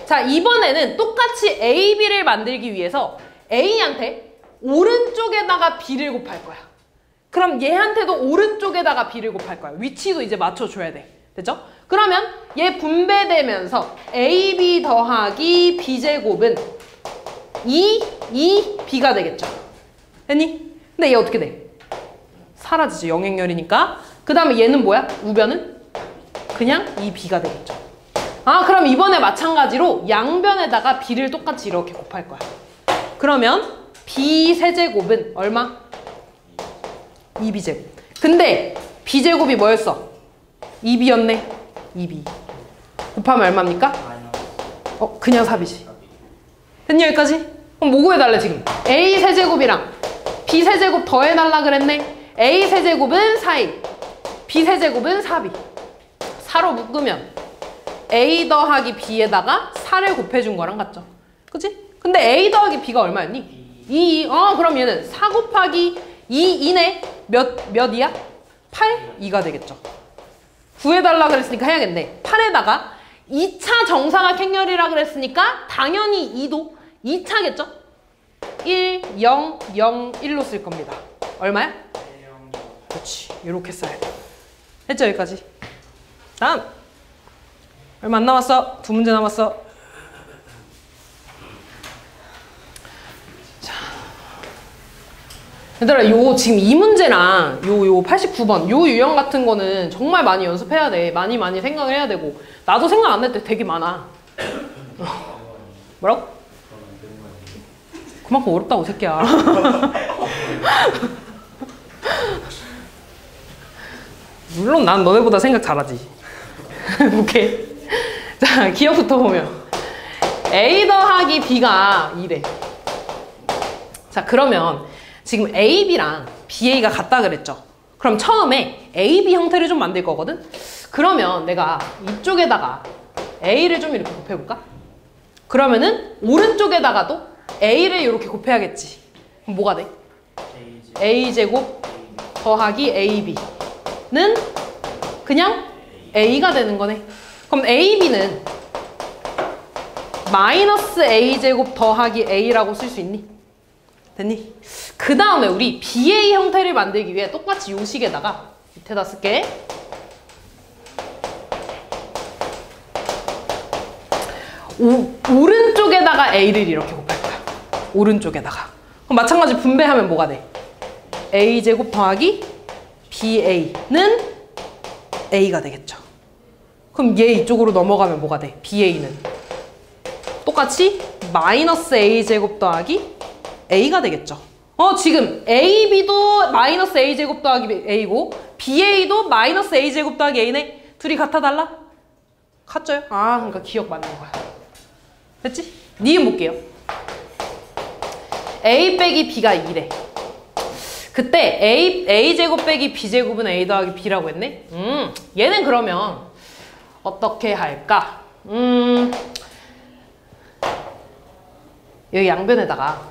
자 이번에는 똑같이 A, B를 만들기 위해서 A한테 오른쪽에다가 B를 곱할 거야. 그럼 얘한테도 오른쪽에다가 B를 곱할 거야. 위치도 이제 맞춰줘야 돼. 됐죠? 그러면 얘 분배되면서 AB 더하기 B제곱은 2B가 되겠죠. 됐니? 근데 얘 어떻게 돼? 사라지지. 영행렬이니까. 그 다음에 얘는 뭐야? 우변은? 그냥 2B가 되겠죠. 아 그럼 이번에 마찬가지로 양변에다가 B를 똑같이 이렇게 곱할 거야. 그러면 B 세제곱은 얼마? 2B제곱. 근데 B제곱이 뭐였어? 2B였네. 2B. 곱하면 얼마입니까? 그냥 4B지. 됐니 여기까지? 그럼 뭐 구해달래 지금? A 세제곱이랑 B 세제곱 더해달라 그랬네. A 세제곱은 4A. B 세제곱은 4B. 4로 묶으면 A 더하기 B에다가 4를 곱해준 거랑 같죠? 그치? 근데 A 더하기 B가 얼마였니? 2. 그럼 얘는 4 곱하기 2네. 몇이야? 8? 2가 되겠죠. 구해달라 그랬으니까 해야겠네. 8에다가 2차 정사각 행렬이라 그랬으니까 당연히 2도 2차겠죠? 1, 0, 0, 1로 쓸 겁니다. 얼마야? 그렇지. 이렇게 써야 돼. 했죠 여기까지? 다음! 얼마 안 남았어. 2문제 남았어. 자, 얘들아, 지금 이 문제랑 요 89번 요 유형 같은 거는 정말 많이 연습해야 돼. 많이 생각을 해야 되고. 나도 생각 안 날 때 되게 많아. 뭐라고? 그만큼 어렵다고 새끼야. 물론 난 너네보다 생각 잘하지. 오케이. 자, 기억부터 보면 A 더하기 B가 2래. 자, 그러면 지금 A, B랑 BA가 같다 그랬죠? 그럼 처음에 A, B 형태를 좀 만들 거거든? 그러면 내가 이쪽에다가 A를 좀 이렇게 곱해볼까? 그러면은 오른쪽에다가도 A를 이렇게 곱해야겠지. 그럼 뭐가 돼? A제곱 더하기 AB는 그냥 A가 되는 거네. 그럼 AB는 마이너스 A제곱 더하기 A라고 쓸 수 있니? 됐니? 그 다음에 우리 BA 형태를 만들기 위해 똑같이 요 식에다가 밑에다 쓸게. 오른쪽에다가 A를 이렇게 곱할 거야. 오른쪽에다가. 그럼 마찬가지 분배하면 뭐가 돼? A제곱 더하기 BA는 A가 되겠죠. 그럼 얘 이쪽으로 넘어가면 뭐가 돼? BA는 똑같이 마이너스 A제곱 더하기 A가 되겠죠. 지금 AB도 마이너스 A제곱 더하기 A고 BA도 마이너스 A제곱 더하기 A네? 둘이 같아 달라? 같죠요? 아, 그러니까 기억 맞는 거야. 됐지? 니은 볼게요. A 빼기 B가 2래. 그때 A제곱 빼기 B제곱은 A 더하기 B라고 했네? 얘는 그러면 어떻게 할까? 여기 양변에다가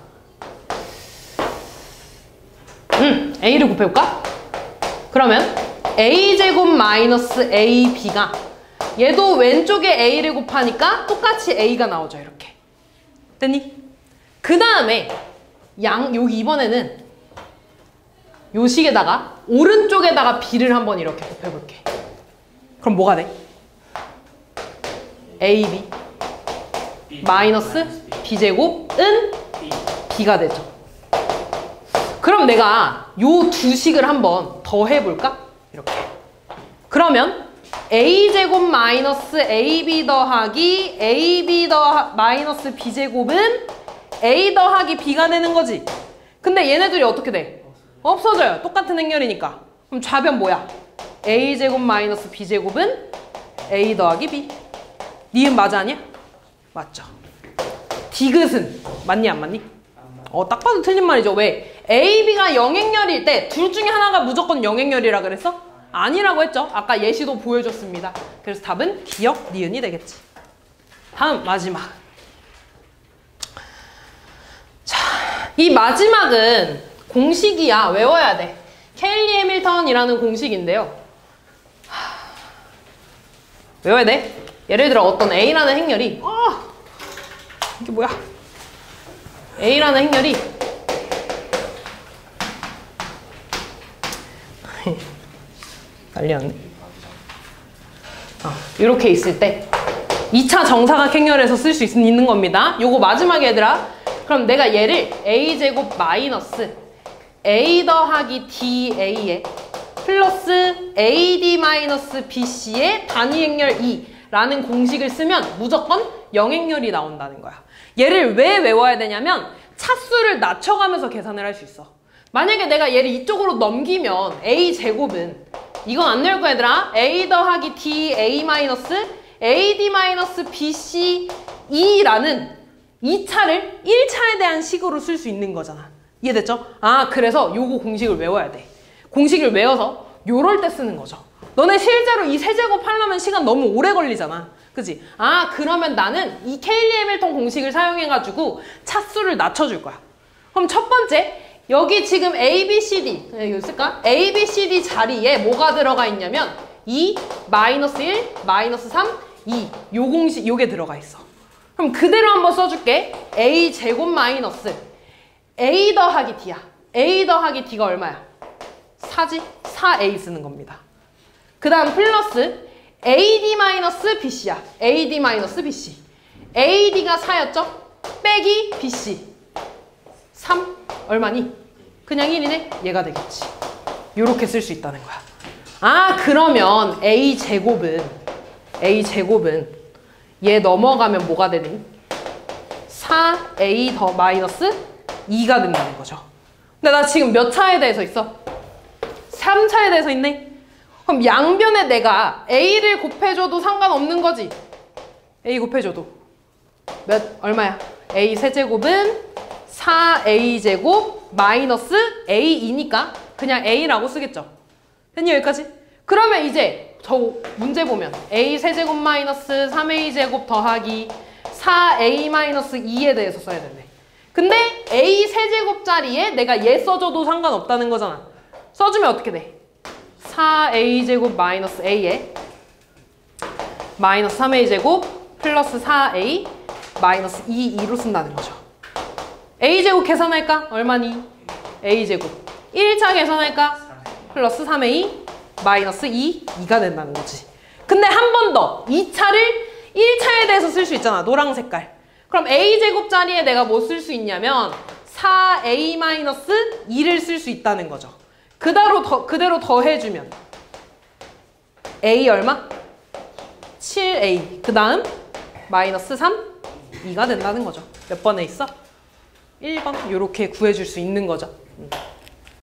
A를 곱해볼까? 그러면 A제곱 마이너스 AB가 얘도 왼쪽에 A를 곱하니까 똑같이 A가 나오죠. 이렇게. 됐니? 그 다음에 여기 이번에는 요 식에다가 오른쪽에다가 B를 한번 이렇게 곱해볼게. 그럼 뭐가 돼? AB 마이너스 B제곱은 B가 되죠. 그럼 내가 요 두 식을 한번 더 해볼까? 이렇게. 그러면 A제곱 마이너스 AB 더하기 AB 마이너스 B제곱은 A 더하기 B가 되는 거지. 근데 얘네들이 어떻게 돼? 없어져요. 똑같은 행렬이니까. 그럼 좌변 뭐야? A제곱 마이너스 B제곱은 A 더하기 B. 니은 맞아 아니야? 맞죠. 디귿은 맞니 안 맞니? 딱 봐도 틀린 말이죠. 왜? A, B가 영행렬일 때 둘 중에 하나가 무조건 영행렬이라 그랬어? 아니라고 했죠. 아까 예시도 보여줬습니다. 그래서 답은 기역, 니은이 되겠지. 다음 마지막. 자, 이 마지막은 공식이야. 외워야 돼. 케일리 해밀턴이라는 공식인데요. 외워야 돼. 예를 들어 어떤 A라는 행렬이 이게 뭐야? A라는 행렬이 난리 났네. 이렇게 있을 때 2차 정사각 행렬에서 쓸 수 있는 겁니다. 요거 마지막에 얘들아. 그럼 내가 얘를 A제곱 마이너스 A 더하기 DA에 플러스 AD 마이너스 BC의 단위 행렬 2라는 공식을 쓰면 무조건 영행렬이 나온다는 거야. 얘를 왜 외워야 되냐면 차수를 낮춰가면서 계산을 할 수 있어. 만약에 내가 얘를 이쪽으로 넘기면 A제곱은 이건 안 나올 거야 얘들아. A 더하기 DA 마이너스 AD 마이너스 BC 2라는 2차를 1차에 대한 식으로 쓸 수 있는 거잖아. 이해됐죠? 그래서 요거 공식을 외워야 돼. 공식을 외워서 요럴 때 쓰는 거죠. 너네 실제로 이 세제곱 하려면 시간 너무 오래 걸리잖아. 그치? 그러면 나는 이 케일리 해밀턴 공식을 사용해가지고 차수를 낮춰줄 거야. 그럼 첫 번째, 여기 지금 A, B, C, D, 여기 쓸까? A, B, C, D 자리에 뭐가 들어가 있냐면 2, 마이너스 1, 마이너스 3, 2 요 공식, 요게 들어가 있어. 그럼 그대로 한번 써줄게. A 제곱 마이너스 A 더하기 D야. A 더하기 D가 얼마야? 4지? 4A 쓰는 겁니다. 그 다음 플러스 AD 마이너스 BC야. AD 마이너스 BC. AD가 4였죠? 빼기 BC. 3 얼마니? 그냥 1이네? 얘가 되겠지. 요렇게 쓸 수 있다는 거야. 그러면 A제곱은 얘 넘어가면 뭐가 되니? 4A 더 마이너스 2가 된다는 거죠. 근데 나 지금 몇 차에 대해서 있어? 3차에 대해서 있네? 그럼 양변에 내가 A를 곱해줘도 상관없는 거지? A 곱해줘도. 얼마야? A 세제곱은 4A제곱 마이너스 A2니까 그냥 A라고 쓰겠죠? 됐니 여기까지? 그러면 이제 저 문제 보면 A 세제곱 마이너스 3A제곱 더하기 4A 마이너스 2에 대해서 써야 된대. 근데 A 세제곱 자리에 내가 얘 써줘도 상관없다는 거잖아. 써주면 어떻게 돼? 4A제곱 마이너스 A에 마이너스 3A제곱 플러스 4A 마이너스 2로 쓴다는 거죠. A제곱 계산할까? 얼마니? A제곱 1차 계산할까? 플러스 3A 마이너스 2가 된다는 거지. 근데 한 번 더 2차를 1차에 대해서 쓸 수 있잖아. 노랑 색깔. 그럼 A제곱 자리에 내가 뭐 쓸 수 있냐면 4A 마이너스 2를 쓸 수 있다는 거죠. 그대로 더해주면 A 얼마? 7A 그 다음 마이너스 3, 2가 된다는 거죠. 몇 번에 있어? 1번 이렇게 구해줄 수 있는 거죠.